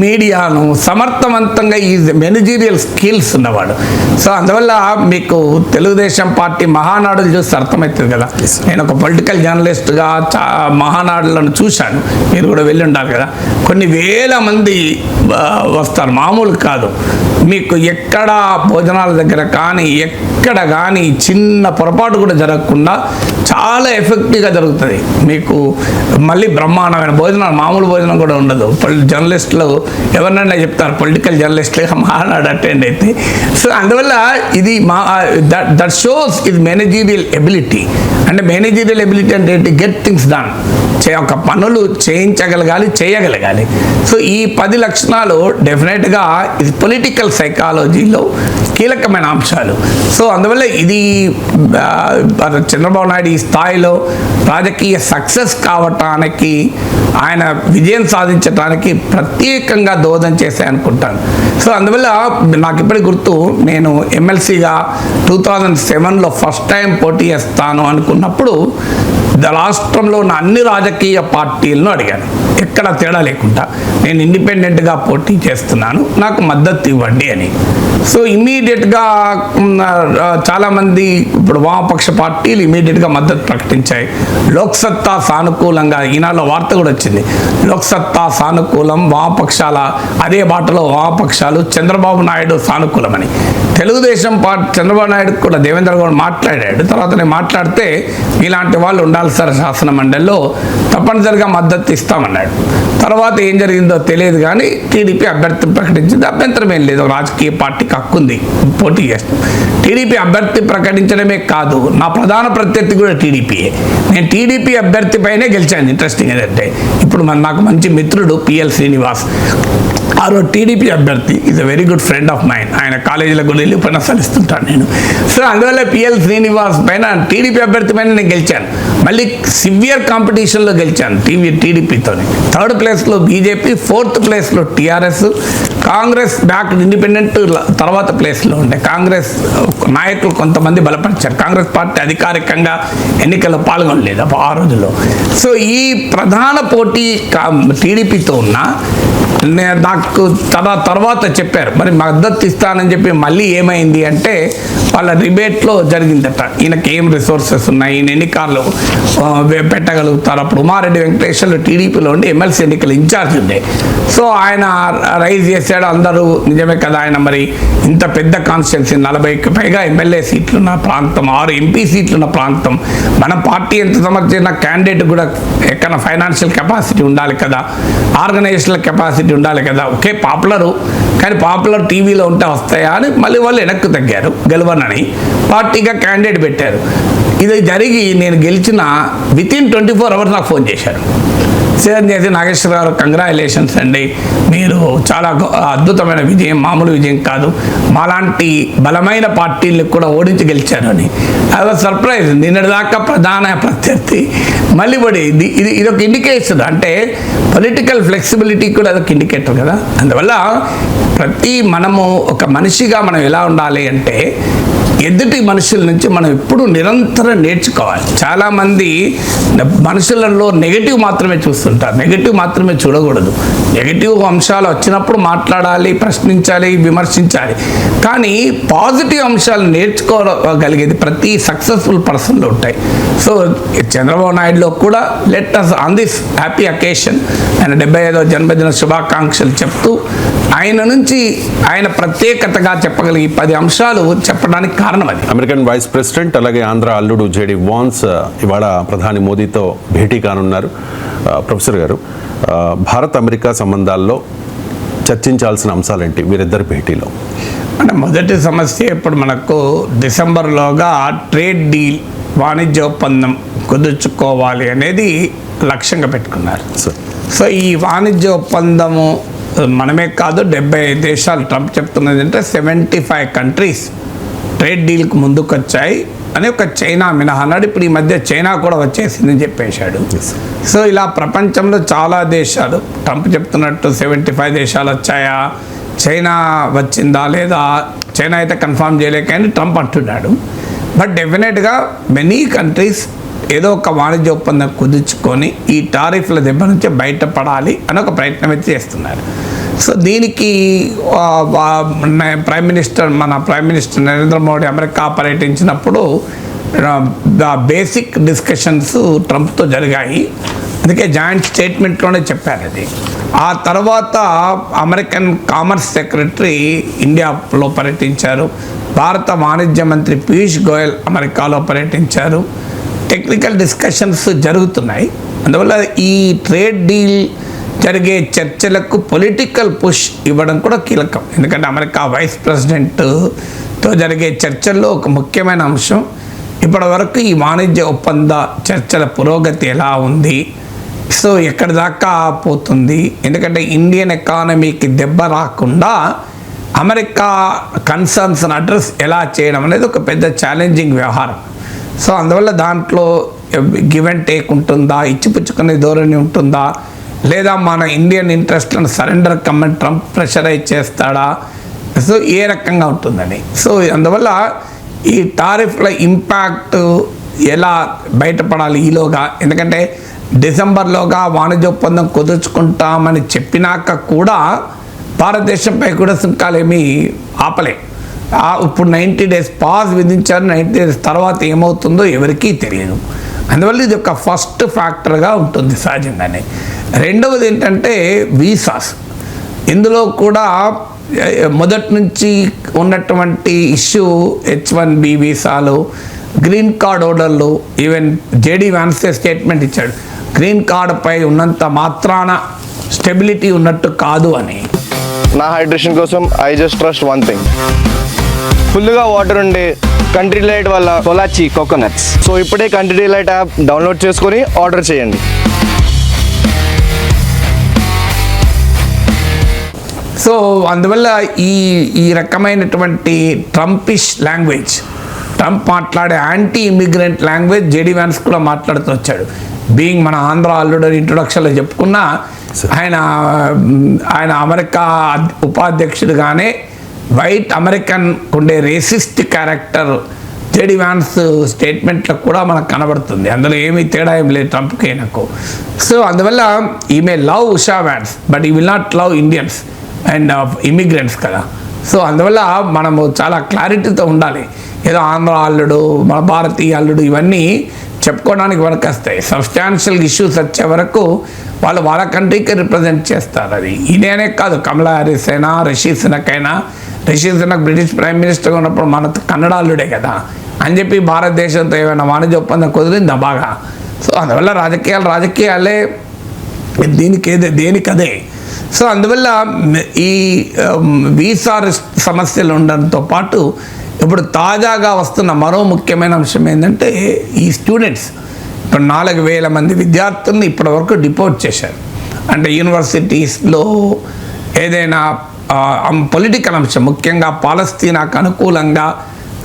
మీడియాను సమర్థవంతంగా ఈ మెనేజీరియల్ స్కిల్స్ ఉన్నవాడు. సో అందువల్ల మీకు తెలుగుదేశం పార్టీ మహానాడులు చూస్తే అర్థమవుతుంది కదా. నేను ఒక పొలిటికల్ జర్నలిస్ట్గా మహానాడులను చూశాను, మీరు కూడా వెళ్ళి ఉండాలి కదా. కొన్ని వేల మంది వస్తారు, మామూలు కాదు. మీకు ఎక్కడ భోజనాల దగ్గర కానీ ఎక్కడ కానీ చిన్న పొరపాటు కూడా జరగకుండా చాలా ఎఫెక్టివ్గా జరుగుతుంది. మీకు మళ్ళీ బ్రహ్మాండమైన భోజనాలు, మామూలు భోజనం కూడా ఉండదు. జర్నలిస్టులు ఎవరినైనా చెప్తారు, పొలిటికల్ జర్నలిస్టులుగా మహానాడు అటెండ్ అయితే. సో అందువల్ల ఇది దట్ షోస్ ఇది మేనేజీరియల్ ఎబిలిటీ. అంటే మేనేజీరియల్ ఎబిలిటీ అంటే ఏంటి? గెట్ థింగ్స్ డన్, ఒక పనులు చేయించగలగాలి, చేయగలగాలి. సో ఈ 10 లక్షణాలు డెఫినెట్గా ఇది పొలిటికల్ సైకాలజీలో కీలకమైన అంశాలు. సో అందువల్ల ఇది చంద్రబాబు నాయుడు ఈ స్థాయిలో రాజకీయ సక్సెస్ కావటానికి, ఆయన విజయం సాధించడానికి ప్రత్యేకంగా దోహదం చేశాయి అనుకుంటాను. సో అందువల్ల నాకు ఇప్పటికి గుర్తు, నేను ఎమ్మెల్సీగా 2007లో ఫస్ట్ టైం పోటీ చేస్తాను అనుకున్నప్పుడు రాష్ట్రంలో ఉన్న అన్ని రాజకీయ పార్టీలను అడిగాను, ఎక్కడ తేడా లేకుండా నేను ఇండిపెండెంట్గా పోటీ చేస్తున్నాను, నాకు మద్దతు ఇవ్వండి అని. సో ఇమీడియట్గా చాలామంది ఇప్పుడు వామపక్ష పార్టీలు ఇమీడియట్గా మద్దతు ప్రకటించాయి. లోక్సత్తా సానుకూలంగా, ఈనాడులో వార్త కూడా వచ్చింది, లోక్సత్తా సానుకూలం, వామపక్షాల అదే బాటలో వామపక్షాలు, చంద్రబాబు నాయుడు సానుకూలమని. తెలుగుదేశం పార్టీ చంద్రబాబు నాయుడు కూడా దేవేంద్ర గౌడ్ మాట్లాడాడు. తర్వాత నేను మాట్లాడితే ఇలాంటి వాళ్ళు ఉండాలి సార్ శాసన మండలిలో, తప్పనిసరిగా మద్దతు ఇస్తామన్నాడు. తర్వాత ఏం జరిగిందో తెలియదు కానీ టీడీపీ అభ్యర్థి ప్రకటించింది. అభ్యంతరం ఏం లేదు, రాజకీయ పార్టీకి హక్కుంది పోటీ చేస్తాం. టీడీపీ అభ్యర్థి ప్రకటించడమే కాదు, నా ప్రధాన ప్రత్యర్థి కూడా టీడీపీయే. నేను టీడీపీ అభ్యర్థి పైనే గెలిచాను. ఇంట్రెస్టింగ్ ఏంటంటే ఇప్పుడు నాకు మంచి మిత్రుడు పిఎల్ శ్రీనివాస్, ఆ రోజు టీడీపీ అభ్యర్థి, is a very good friend of mine. ఆయన కాలేజీలకు కూడా వెళ్ళి ఉపన్యాసాలిస్తుంటాను నేను. సో అందువల్ల పిఎల్ శ్రీనివాస్ పైన, టీడీపీ అభ్యర్థి పైన నేను గెలిచాను. మళ్ళీ సివియర్ కాంపిటీషన్లో గెలిచాను టీడీపీతో. 3rd ప్లేస్లో బీజేపీ, 4th ప్లేస్లో టీఆర్ఎస్, కాంగ్రెస్ బ్యాక్ ఇండిపెండెంట్ తర్వాత ప్లేస్లో ఉండే. కాంగ్రెస్ నాయకులు కొంతమంది బలపరిచారు. కాంగ్రెస్ పార్టీ అధికారికంగా ఎన్నికల్లో పాల్గొనలేదు ఆ రోజుల్లో. సో ఈ ప్రధాన పోటీ టీడీపీతో ఉన్న నాకు తర్వాత చెప్పారు, మరి మద్దతు ఇస్తానని చెప్పి మళ్ళీ ఏమైంది అంటే వాళ్ళ డిబేట్లో జరిగిందట, ఈయనకి ఏం రిసోర్సెస్ ఉన్నాయి, ఈయన ఎన్ని కార్లు పెట్టగలుగుతారు. అప్పుడు ఉమారెడ్డి వెంకటేశ్వర్లు టీడీపీలో ఉండి ఎమ్మెల్సీ ఎన్నికల ఇన్ఛార్జ్ ఉండే. సో ఆయన రైజ్ చేశాడు, అందరూ నిజమే కదా, ఆయన మరి ఇంత పెద్ద కాన్స్టిట్యున్సీ, 40కి పైగా ఎమ్మెల్యే సీట్లున్న ప్రాంతం, 6 ఎంపీ సీట్లున్న ప్రాంతం, మన పార్టీ ఎంత సమర్థించిన క్యాండిడేట్ కూడా ఎక్కడ ఫైనాన్షియల్ కెపాసిటీ ఉండాలి కదా, ఆర్గనైజేషనల్ కెపాసిటీ ఉండాలి కదా. ఓకే పాపులరు, కానీ పాపులర్ టీవీలో ఉంటే వస్తాయా అని మళ్ళీ వాళ్ళు వెనక్కి తగ్గారు, గెలవనని పార్టీగా క్యాండిడేట్ పెట్టారు. ఇది జరిగి నేను గెలిచిన వితిన్ 24 అవర్స్ నాకు ఫోన్ చేశారు. సేవ చేసి నాగేశ్వర గారు కంగ్రాచులేషన్స్ అండి, మీరు చాలా అద్భుతమైన విజయం, మామూలు విజయం కాదు, మాలాంటి బలమైన పార్టీలకు కూడా ఓడించి గెలిచారు అని. అది సర్ప్రైజ్. నిన్నటిదాకా ప్రధాన ప్రత్యర్థి మళ్ళీ పడి ఇది ఒక ఇండికేషన్, అంటే పొలిటికల్ ఫ్లెక్సిబిలిటీ కూడా అదొక ఇండికేటర్ కదా. అందువల్ల మనము ఒక మనిషిగా మనం ఎలా ఉండాలి అంటే ఎదుటి మనుషుల నుంచి మనం ఎప్పుడు నిరంతరం నేర్చుకోవాలి. చాలామంది మనుషులలో నెగటివ్ మాత్రమే చూస్తుంటారు, నెగటివ్ మాత్రమే చూడకూడదు. నెగటివ్ అంశాలు వచ్చినప్పుడు మాట్లాడాలి, ప్రశ్నించాలి, విమర్శించాలి. కానీ పాజిటివ్ అంశాలు నేర్చుకోగలిగేది ప్రతి సక్సెస్ఫుల్ పర్సన్లో ఉంటాయి. సో చంద్రబాబు నాయుడులో కూడా let us on this happy occasion ఆయన 75వ జన్మదిన శుభాకాంక్షలు చెప్తూ ఆయన నుంచి ఆయన ప్రత్యేకతగా చెప్పగలిగే 10 అంశాలు చెప్పడానికి కారణం అది. అమెరికన్ వైస్ ప్రెసిడెంట్ అలాగే ఆంధ్ర అల్లుడు జేడి వాన్స్ ఇవాళ ప్రధాని మోదీతో భేటీ కానున్నారు. ప్రొఫెసర్ గారు, భారత్ అమెరికా సంబంధాల్లో చర్చించాల్సిన అంశాలేంటి వీరిద్దరి భేటీలో? అంటే మొదటి సమస్య ఇప్పుడు మనకు డిసెంబర్లోగా ట్రేడ్ డీల్, వాణిజ్య ఒప్పందం కుదుర్చుకోవాలి అనేది లక్ష్యంగా పెట్టుకున్నారు. సో ఈ వాణిజ్య ఒప్పందము మనమే కాదు, 75 దేశాలు, ట్రంప్ చెప్తున్నది అంటే 75 కంట్రీస్ ట్రేడ్ డీల్కి ముందుకు వచ్చాయి. అని ఒక చైనా మినహా అన్నాడు. ఇప్పుడు ఈ మధ్య చైనా కూడా వచ్చేసిందని చెప్పేశాడు. సో ఇలా ప్రపంచంలో చాలా దేశాలు ట్రంప్ చెప్తున్నట్టు 75 దేశాలు వచ్చాయా, చైనా వచ్చిందా లేదా, చైనా అయితే కన్ఫర్మ్ చేయలేక అని ట్రంప్ అంటున్నాడు. బట్ డెఫినెట్గా మెనీ కంట్రీస్ ఏదో ఒక వాణిజ్య ఒప్పందం కుదుర్చుకొని ఈ టారిఫ్ల దెబ్బ నుంచి బయటపడాలి అని ఒక ప్రయత్నం అయితే చేస్తున్నారు. సో దీనికి మన prime minister Narendra Modi America పర్యటించినప్పుడు బేసిక్ డిస్కషన్స్ ట్రంప్తో జరిగాయి. అందుకే జాయింట్ స్టేట్మెంట్లోనే చెప్పారు అది. ఆ తర్వాత అమెరికన్ కామర్స్ సెక్రటరీ ఇండియాలో పర్యటించారు. భారత వాణిజ్య మంత్రి పీయూష్ గోయల్ అమెరికాలో పర్యటించారు. టెక్నికల్ డిస్కషన్స్ జరుగుతున్నాయి. అందువల్ల ఈ ట్రేడ్ డీల్ జరిగే చర్చలకు పొలిటికల్ పుష్ ఇవ్వడం కూడా కీలకం. ఎందుకంటే అమెరికా వైస్ ప్రెసిడెంట్తో జరిగే చర్చల్లో ఒక ముఖ్యమైన అంశం ఇప్పటి వరకు ఈ వాణిజ్య ఒప్పంద చర్చల పురోగతి ఎలా ఉంది, సో ఎక్కడి దాకా పోతుంది. ఎందుకంటే ఇండియన్ ఎకానమీకి దెబ్బ రాకుండా అమెరికా కన్సర్న్స్ని అడ్రస్ ఎలా చేయడం అనేది ఒక పెద్ద ఛాలెంజింగ్ వ్యవహారం. సో అందువల్ల దాంట్లో గివ్ అండ్ టేక్ ఉంటుందా, ఇచ్చిపుచ్చుకునే ధోరణి ఉంటుందా, లేదా మన ఇండియన్ ఇంట్రెస్ట్లను సరెండర్ కమ్మని ట్రంప్ ప్రెషరైజ్ చేస్తాడా, సో ఏ రకంగా ఉంటుందని. సో అందువల్ల ఈ టారిఫ్ల ఇంపాక్ట్ ఎలా బయటపడాలి ఈలోగా. ఎందుకంటే డిసెంబర్లోగా వాణిజ్య ఒప్పందం కుదుర్చుకుంటామని చెప్పినాక కూడా భారతదేశంపై కూడా సుంకాలు ఏమీ ఆపలే. ఇప్పుడు 90 డేస్ పాజ్ విధించారు. 90 డేస్ తర్వాత ఏమవుతుందో ఎవరికీ తెలియదు. అందువల్ల ఇది ఒక ఫస్ట్ ఫ్యాక్టర్గా ఉంటుంది సహజంగానే. రెండవది ఏంటంటే వీసాస్. ఇందులో కూడా మొదటి నుంచి ఉన్నటువంటి ఇష్యూ H1B వీసాలు, గ్రీన్ కార్డ్ హోల్డర్లు. ఈవెన్ జేడీ వ్యాన్సే స్టేట్మెంట్ ఇచ్చాడు, గ్రీన్ కార్డుపై ఉన్నంత మాత్రాన స్టెబిలిటీ ఉన్నట్టు కాదు అని. నా హైడ్రేషన్ కోసం I just trust one thing, ఫుల్గా వాటర్ ఉండే కంట్రీ డిలైట్ వల్ల కొలాచి కోకోనట్స్. సో ఇప్పుడే కంట్రీ డిలైట్ యాప్ డౌన్లోడ్ చేసుకొని ఆర్డర్ చేయండి. సో అందువల్ల ఈ రకమైనటువంటి ట్రంపిష్ లాంగ్వేజ్, ట్రంప్ మాట్లాడే anti immigrant language JD Vance కూడా మాట్లాడుతూ వచ్చాడు. బీయింగ్ మన ఆంధ్ర అల్లుడు ఇంట్రొడక్షన్లో చెప్పుకున్నా, ఆయన అమెరికా ఉపాధ్యక్షుడిగానే వైట్ అమెరికన్ ఉండే రేసిస్ట్ క్యారెక్టర్ జేడీ వ్యాన్స్ స్టేట్మెంట్లో కూడా మనకు కనబడుతుంది. అందులో ఏమీ తేడా ఏం లేదు ట్రంప్కి నాకు. సో అందువల్ల ఈ మే లవ్ ఉషా వ్యాన్స్ బట్ ఈ will not love Indians and immigrants కదా. సో అందువల్ల మనము చాలా క్లారిటీతో ఉండాలి. ఏదో ఆంధ్ర అల్లుడు, మన భారతీయ అల్లుడు ఇవన్నీ చెప్పుకోవడానికి వరకు వస్తాయి. సబ్స్టాన్షియల్ ఇష్యూస్ వచ్చే వరకు వాళ్ళ కంట్రీకి రిప్రజెంట్ చేస్తారు. అది ఈయననే కాదు, కమలా హ్యారిస్ అయినా, రిషి సునక్ అయినా. రిషి సునక్ బ్రిటిష్ ప్రైమ్ మినిస్టర్గా ఉన్నప్పుడు మన కన్నడ అల్లుడే కదా అని చెప్పి భారతదేశంతో ఏమైనా వాణిజ్య ఒప్పందం కుదిరిందా బాగా. సో అందువల్ల రాజకీయాలే దేనికదే. సో అందువల్ల ఈ వీసా సమస్యలు ఉండడంతో పాటు ఇప్పుడు తాజాగా వస్తున్న మరో ముఖ్యమైన అంశం ఏంటంటే ఈ స్టూడెంట్స్ ఇప్పుడు 4,000 మంది విద్యార్థుల్ని ఇప్పటివరకు డిపోర్ట్ చేశారు. అంటే యూనివర్సిటీస్లో ఏదైనా పొలిటికల్ అంశం, ముఖ్యంగా పాలస్తీనాకు అనుకూలంగా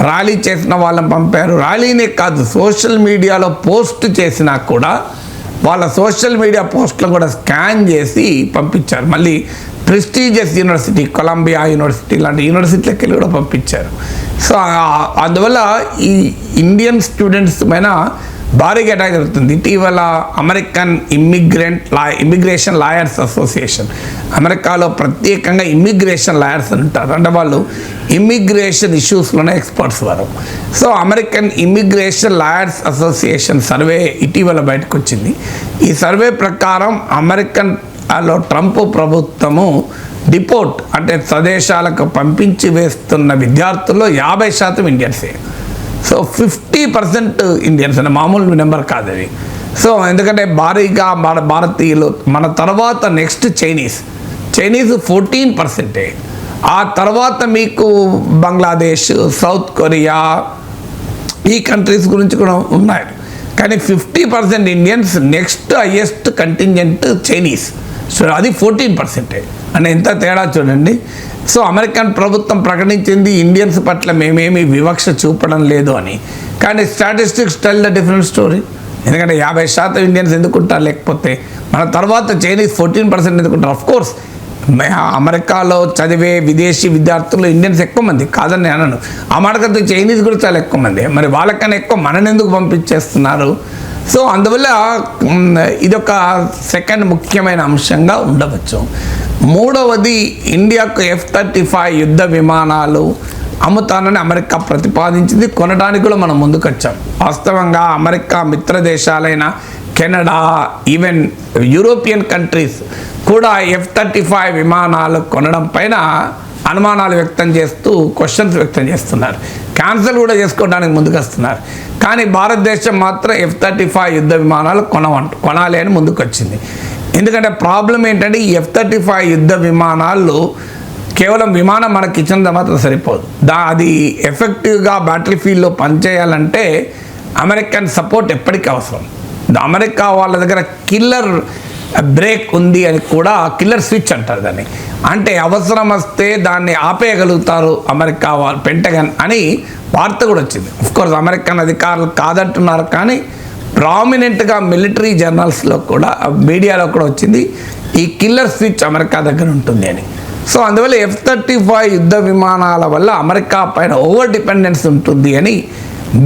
ర్యాలీ చేసిన వాళ్ళని పంపారు. ర్యాలీనే కాదు, సోషల్ మీడియాలో పోస్ట్ చేసినా కూడా వాళ్ళ సోషల్ మీడియా పోస్టులను కూడా స్కాన్ చేసి పంపించారు. మళ్ళీ ప్రెస్టీజియస్ యూనివర్సిటీ, కొలంబియా యూనివర్సిటీ లాంటి యూనివర్సిటీలకు వెళ్ళి కూడా పంపించారు. సో అందువల్ల ఈ ఇండియన్ స్టూడెంట్స్ పైన భారీగా అటాక్ జరుగుతుంది. ఇటీవల అమెరికన్ ఇమిగ్రేషన్ లాయర్స్ అసోసియేషన్, అమెరికాలో ప్రత్యేకంగా ఇమిగ్రేషన్ లాయర్స్ అని ఉంటారు, అంటే వాళ్ళు ఇమిగ్రేషన్ ఇష్యూస్లోనే ఎక్స్పర్ట్స్ వారు. So American immigration lawyers association survey ఇటీవల బయటకు వచ్చింది. ఈ సర్వే ప్రకారం అమెరికన్లో ట్రంప్ ప్రభుత్వము డిపోర్ట్ అంటే స్వదేశాలకు పంపించి వేస్తున్న విద్యార్థుల్లో 50% ఇండియన్సే. సో 50% ఇండియన్స్ అనే మామూలు నెంబర్ కాదు అది. సో ఎందుకంటే భారీగా భారతీయులు, మన తర్వాత నెక్స్ట్ చైనీస్ 14%. ఆ తర్వాత మీకు బంగ్లాదేశ్, సౌత్ కొరియా, ఈ కంట్రీస్ గురించి కూడా ఉన్నాయి. కానీ 50% Indians, next highest contingent Chinese. So అది 14%. అంటే ఎంత తేడా చూడండి. సో అమెరికన్ ప్రభుత్వం ప్రకటించింది ఇండియన్స్ పట్ల మేమేమి వివక్ష చూపడం లేదు అని, కానీ statistics tell the different story. ఎందుకంటే 50% ఇండియన్స్ ఎందుకుంటారు, లేకపోతే మన తర్వాత చైనీస్ 14% ఎందుకుంటారు. ఆఫ్ కోర్స్ అమెరికాలో చదివే విదేశీ విద్యార్థులు ఇండియన్స్ ఎక్కువ మంది, కాదని నేను అనను. ఆ మాటకంతా చైనీస్ కూడా చాలా ఎక్కువ మంది. మరి వాళ్ళకన్నా ఎక్కువ మనని ఎందుకు పంపించేస్తున్నారు? సో అందువల్ల ఇదొక సెకండ్ ముఖ్యమైన అంశంగా ఉండవచ్చు. మూడవది, ఇండియాకు F-35 యుద్ధ విమానాలు అమ్ముతానని అమెరికా ప్రతిపాదించింది. కొనడానికి కూడా మనం ముందుకు వచ్చాం. వాస్తవంగా అమెరికా మిత్ర దేశాలైన కెనడా, ఈవెన్ యూరోపియన్ కంట్రీస్ కూడా F-35 విమానాలు కొనడం పైన అనుమానాలు వ్యక్తం చేస్తూ క్వశ్చన్స్ వ్యక్తం చేస్తున్నారు. క్యాన్సిల్ కూడా చేసుకోవడానికి ముందుకు వస్తున్నారు. కానీ భారతదేశం మాత్రం F-35 యుద్ధ విమానాలు కొనాలి అని ముందుకు వచ్చింది. ఎందుకంటే ప్రాబ్లం ఏంటంటే ఈ F-35 యుద్ధ విమానాలు కేవలం విమానం మనకి ఇచ్చినంత మాత్రం సరిపోదు. అది ఎఫెక్టివ్గా బ్యాటిల్ ఫీల్డ్లో పనిచేయాలంటే అమెరికన్ సపోర్ట్ ఎప్పటికీ అవసరం. అమెరికా వాళ్ళ దగ్గర కిల్లర్ బ్రేక్ ఉంది అని కూడా, కిల్లర్ స్విచ్ అంటారు దాన్ని. అంటే అవసరం వస్తే దాన్ని ఆపేయగలుగుతారు అమెరికా వాళ్ళు, పెంటగన్ అని వార్త కూడా వచ్చింది. ఆఫ్కోర్స్ అమెరికన్ అధికారులు కాదంటున్నారు, కానీ ప్రామినెంట్గా మిలిటరీ జర్నల్స్లో కూడా, మీడియాలో కూడా వచ్చింది ఈ కిల్లర్ స్విచ్ అమెరికా దగ్గర ఉంటుంది అని. సో అందువల్ల F-35 యుద్ధ విమానాల వల్ల అమెరికా పైన ఓవర్ డిపెండెన్స్ ఉంటుంది అని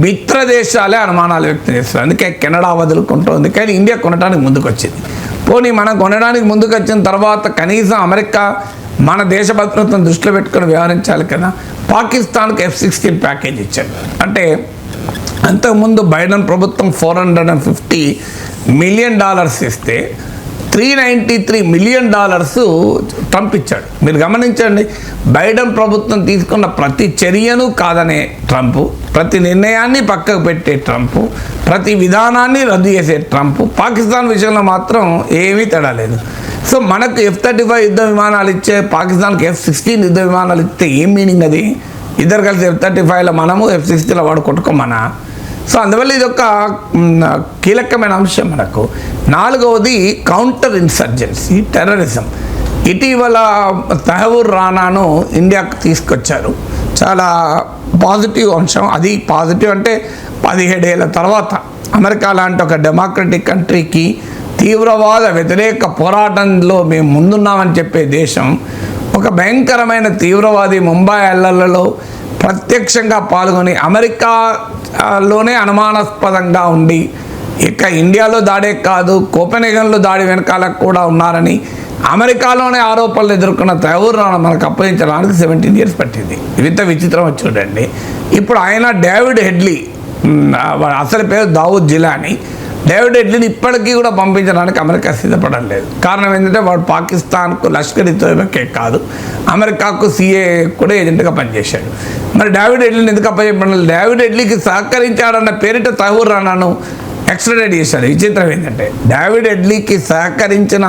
మిత్ర దేశాలే అనుమానాలు వ్యక్తం చేస్తారు. అందుకే కెనడా వదులుకుంటుంది, కానీ ఇండియా కొనడానికి ముందుకు వచ్చింది. పోనీ మనం కొనడానికి ముందుకు వచ్చిన తర్వాత కనీసం అమెరికా మన దేశ భద్రతను దృష్టిలో పెట్టుకొని వ్యవహరించాలి కదా. పాకిస్తాన్కి F-16 ప్యాకేజ్ ఇచ్చారు. అంటే అంతకుముందు బైడెన్ ప్రభుత్వం $450 మిలియన్ ఇస్తే $393 మిలియన్ ట్రంప్ ఇచ్చాడు. మీరు గమనించండి, బైడెన్ ప్రభుత్వం తీసుకున్న ప్రతి చర్యను కాదనే ట్రంప్, ప్రతి నిర్ణయాన్ని పక్కకు పెట్టే ట్రంప్, ప్రతి విధానాన్ని రద్దు చేసే ట్రంప్, పాకిస్తాన్ విషయంలో మాత్రం ఏమీ తేడా లేదు. సో మనకు F-35 యుద్ధ విమానాలు ఇచ్చే పాకిస్తాన్కి F-16 యుద్ధ విమానాలు ఇస్తే ఏం మీనింగ్ అది? ఇద్దరు కలిసి F-35లో మనము F-16లో వాడు కొట్టుకోమనా? సో అందువల్ల ఇది ఒక కీలకమైన అంశం మనకు. నాలుగవది, కౌంటర్ ఇన్సర్జెన్సీ, టెర్రరిజం. ఇటీవల తహవూర్ రానాను ఇండియాకు తీసుకొచ్చారు. చాలా పాజిటివ్ అంశం. అది పాజిటివ్ అంటే 17 ఏళ్ళ తర్వాత అమెరికా లాంటి ఒక డెమోక్రటిక్ కంట్రీకి తీవ్రవాద వ్యతిరేక పోరాటంలో మేము ముందున్నామని చెప్పే దేశం ఒక భయంకరమైన తీవ్రవాది ముంబై అల్లర్లలో ప్రత్యక్షంగా పాల్గొని అమెరికాలోనే అనుమానాస్పదంగా ఉండి, ఇక ఇండియాలో దాడే కాదు కోపెన్హేగన్లో దాడి వెనకాల కూడా ఉన్నారని అమెరికాలోనే ఆరోపణలు ఎదుర్కొన్న తహవూర్ రానా మనకు అప్పగించడానికి 17 years పట్టింది. ఇంత విచిత్రం చూడండి. ఇప్పుడు ఆయన డేవిడ్ హెడ్లీ, అసలు పేరు దావూద్ జిలానీ, డేవిడ్ హెడ్లీని ఇప్పటికీ కూడా పంపించడానికి అమెరికా సిద్ధపడడం లేదు. కారణం ఏంటంటే వాడు పాకిస్తాన్కు లష్కర్-ఇ తోయిబాకే కాదు, అమెరికాకు CIA కూడా ఏజెంట్గా పనిచేశాడు. మరి డేవిడ్ హెడ్లీని ఎందుకు అప్పచెప్పడం? డేవిడ్ హెడ్లీకి సహకరించాడన్న పేరిట తహవూర్ రానాను ఎక్స్ట్రాడేట్ చేశాడు. విచిత్రం ఏంటంటే డేవిడ్ హెడ్లీకి సహకరించిన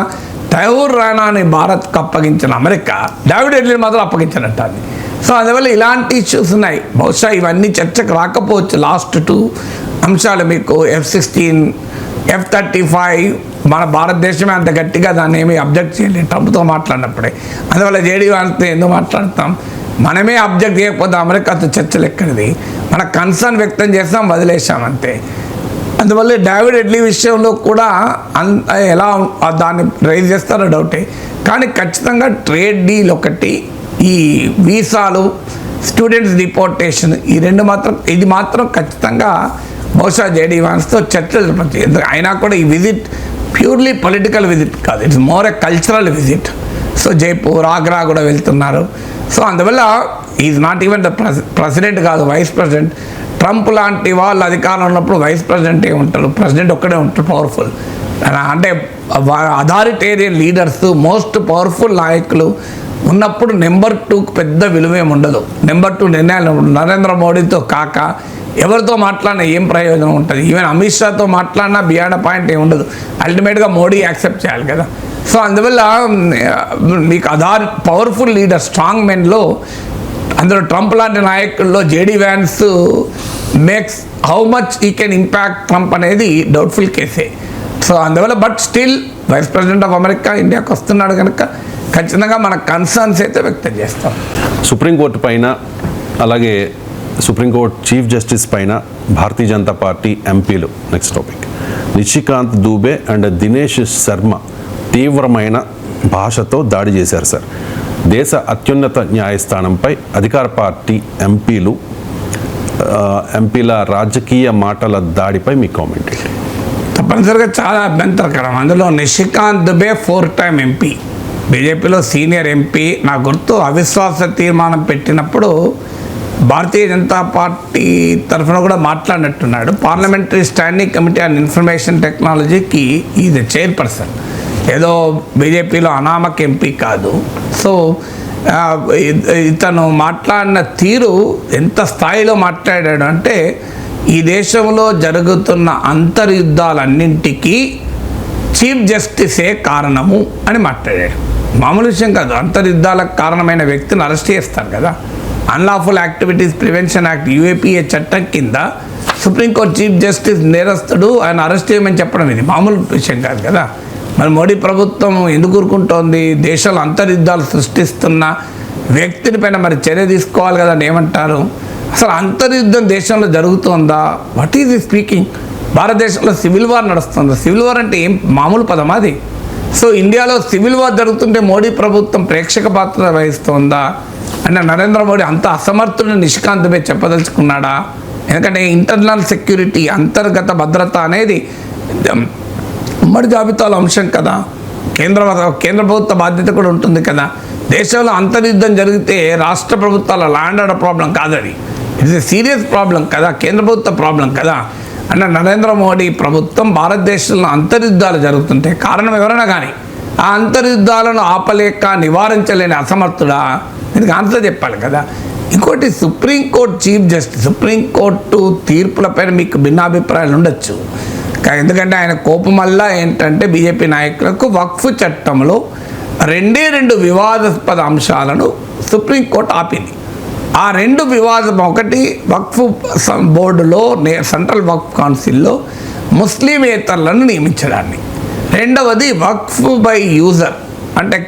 తహవూర్ రానాని భారత్కు అప్పగించిన అమెరికా డేవిడ్ హెడ్లీని మాత్రం అప్పగించానంటుంది. సో అందువల్ల ఇలాంటి ఇష్యూస్ ఉన్నాయి. బహుశా ఇవన్నీ చర్చకు రాకపోవచ్చు. లాస్ట్ 2 అంశాలు మీకు F-16, F-35 మన భారతదేశమే అంత గట్టిగా దాన్ని ఏమీ అబ్జెక్ట్ చేయలేదు ట్రంప్తో మాట్లాడినప్పుడే. అందువల్ల JD Vance ఎందుకు మాట్లాడతాం? మనమే అబ్జెక్ట్ చేయకపోతే అమెరికాతో చర్చలు ఎక్కడిది? మన కన్సర్న్ వ్యక్తం చేస్తాం, వదిలేసాం అంతే. అందువల్ల డేవిడ్ హెడ్లీ విషయంలో కూడా ఎలా దాన్ని రైజ్ చేస్తారో డౌటే. కానీ ఖచ్చితంగా ట్రేడ్ డీల్ ఒకటి, ఈ వీసాలు, స్టూడెంట్స్ డిపోర్టేషన్, ఈ రెండు మాత్రం, ఇది మాత్రం ఖచ్చితంగా బహుశా JD Vanceతో చర్చలు జరపచ్చు. అయినా కూడా ఈ విజిట్ ప్యూర్లీ పొలిటికల్ విజిట్ కాదు, it's more a cultural visit. So Jaipur, Agra కూడా వెళ్తున్నారు. సో అందువల్ల is not even the president కాదు, వైస్ ప్రెసిడెంట్. ట్రంప్ లాంటి వాళ్ళు అధికారంలో ఉన్నప్పుడు వైస్ ప్రెసిడెంటే ఉంటారు, ప్రెసిడెంట్ ఒక్కడే ఉంటారు పవర్ఫుల్. అంటే అథారిటేరియన్ లీడర్స్, మోస్ట్ పవర్ఫుల్ నాయకులు ఉన్నప్పుడు నెంబర్ 2కు పెద్ద విలువేం ఉండదు. నెంబర్ 2 నిర్ణయాలు నరేంద్ర మోడీతో కాక ఎవరితో మాట్లాడినా ఏం ప్రయోజనం ఉంటుంది? ఈవెన్ అమిత్ షాతో మాట్లాడినా బియాండ్ పాయింట్ ఏమి ఉండదు. అల్టిమేట్గా మోడీ యాక్సెప్ట్ చేయాలి కదా. సో అందువల్ల మీకు పవర్ఫుల్ లీడర్, స్ట్రాంగ్ మెన్లో, అందులో ట్రంప్ లాంటి నాయకుల్లో JD Vance makes how much he can impact Trump అనేది డౌట్ఫుల్ కేసే. సో అందువల్ల but still vice president of America ఇండియాకి వస్తున్నాడు కనుక ఖచ్చితంగా మన కన్సర్న్స్ అయితే వ్యక్తం చేస్తాం. సుప్రీంకోర్టు పైన, అలాగే సుప్రీంకోర్టు చీఫ్ జస్టిస్ పైన భారతీయ జనతా పార్టీ ఎంపీలు next topic Nishikant Dubey and Dinesh Sharma తీవ్రమైన భాషతో దాడి చేశారు సార్. దేశ అత్యున్నత న్యాయస్థానంపై అధికార పార్టీ ఎంపీల రాజకీయ మాటల దాడిపై మీ కామెంట్ ఏంటి? తప్పనిసరిగా చాలా అభ్యంతరకరం. అందులో నిషికాంత్ దుబే 4 టైం ఎంపీ, బీజేపీలో సీనియర్ ఎంపీ. నా గుర్తు అవిశ్వాస తీర్మానం పెట్టినప్పుడు భారతీయ జనతా పార్టీ తరఫున కూడా మాట్లాడినట్టున్నాడు. Parliamentary standing committee on information టెక్నాలజీకి ఈజ్ చైర్పర్సన్, ఏదో బీజేపీలో అనామక ఎంపీ కాదు. సో ఇతను మాట్లాడిన తీరు ఎంత స్థాయిలో మాట్లాడాడు అంటే, ఈ దేశంలో జరుగుతున్న అంతర్యుద్ధాలన్నింటికీ చీఫ్ జస్టిసే కారణము అని మాట్లాడాడు. మామూలు విషయం కాదు, అంతర్యుద్ధాలకు కారణమైన వ్యక్తిని అరెస్ట్ చేస్తారు కదా. Unlawful activities prevention act UAPA చట్టం కింద సుప్రీంకోర్టు చీఫ్ జస్టిస్ నేరస్తుడు, ఆయన అరెస్ట్ చేయమని చెప్పడం ఇది మామూలు విషయం కాదు కదా. మరి మోడీ ప్రభుత్వం ఎందుకు ఊరుకుంటోంది? దేశంలో అంతర్యుద్ధాలు సృష్టిస్తున్న వ్యక్తిని పైన మరి చర్య తీసుకోవాలి కదా అని ఏమంటారు? అసలు అంతర్యుద్ధం దేశంలో జరుగుతుందా? వాట్ ఈజ్ ఈ స్పీకింగ్? భారతదేశంలో సివిల్ వార్ నడుస్తుంది. సివిల్ వార్ అంటే ఏం మామూలు పదం అది? సో ఇండియాలో సివిల్ వార్ జరుగుతుంటే మోడీ ప్రభుత్వం ప్రేక్షక పాత్ర వహిస్తుందా అంటే నరేంద్ర మోడీ అంత అసమర్థుడు నిషికాంత్ దుబే చెప్పదలుచుకున్నాడా? ఎందుకంటే ఇంటర్నల్ సెక్యూరిటీ, అంతర్గత భద్రత అనేది ఉమ్మడి జాబితాలో అంశం కదా. కేంద్ర ప్రభుత్వ బాధ్యత కూడా ఉంటుంది కదా. దేశంలో అంతర్యుద్ధం జరిగితే రాష్ట్ర ప్రభుత్వాల ల్యాండ్ ఆర్డర్ ప్రాబ్లం కాదది, ఇట్స్ ఏ సీరియస్ ప్రాబ్లం కదా, కేంద్ర ప్రభుత్వ ప్రాబ్లం కదా. అంటే నరేంద్ర మోడీ ప్రభుత్వం భారతదేశంలో అంతర్యుద్ధాలు జరుగుతుంటే కారణం ఎవరైనా కానీ ఆ అంతర్యుద్ధాలను ఆపలేక నివారించలేని అసమర్థుడా? దీనికి ఆన్సర్ చెప్పాలి కదా. ఇంకోటి, సుప్రీంకోర్టు చీఫ్ జస్టిస్, సుప్రీంకోర్టు తీర్పులపైన మీకు భిన్నాభిప్రాయాలు ఉండొచ్చు. ఎందుకంటే ఆయన కోపం వల్ల ఏంటంటే బీజేపీ నాయకులకు వక్ఫ్ చట్టంలో 2 వివాదాస్పద అంశాలను సుప్రీంకోర్టు ఆపింది. ఆ 2 వివాదం, ఒకటి వక్ఫ్ బోర్డులో, సెంట్రల్ వక్ఫ్ కౌన్సిల్లో ముస్లిమేతరులను నియమించడాన్ని, రెండవది వక్ఫ్ బై యూజర్ అంటే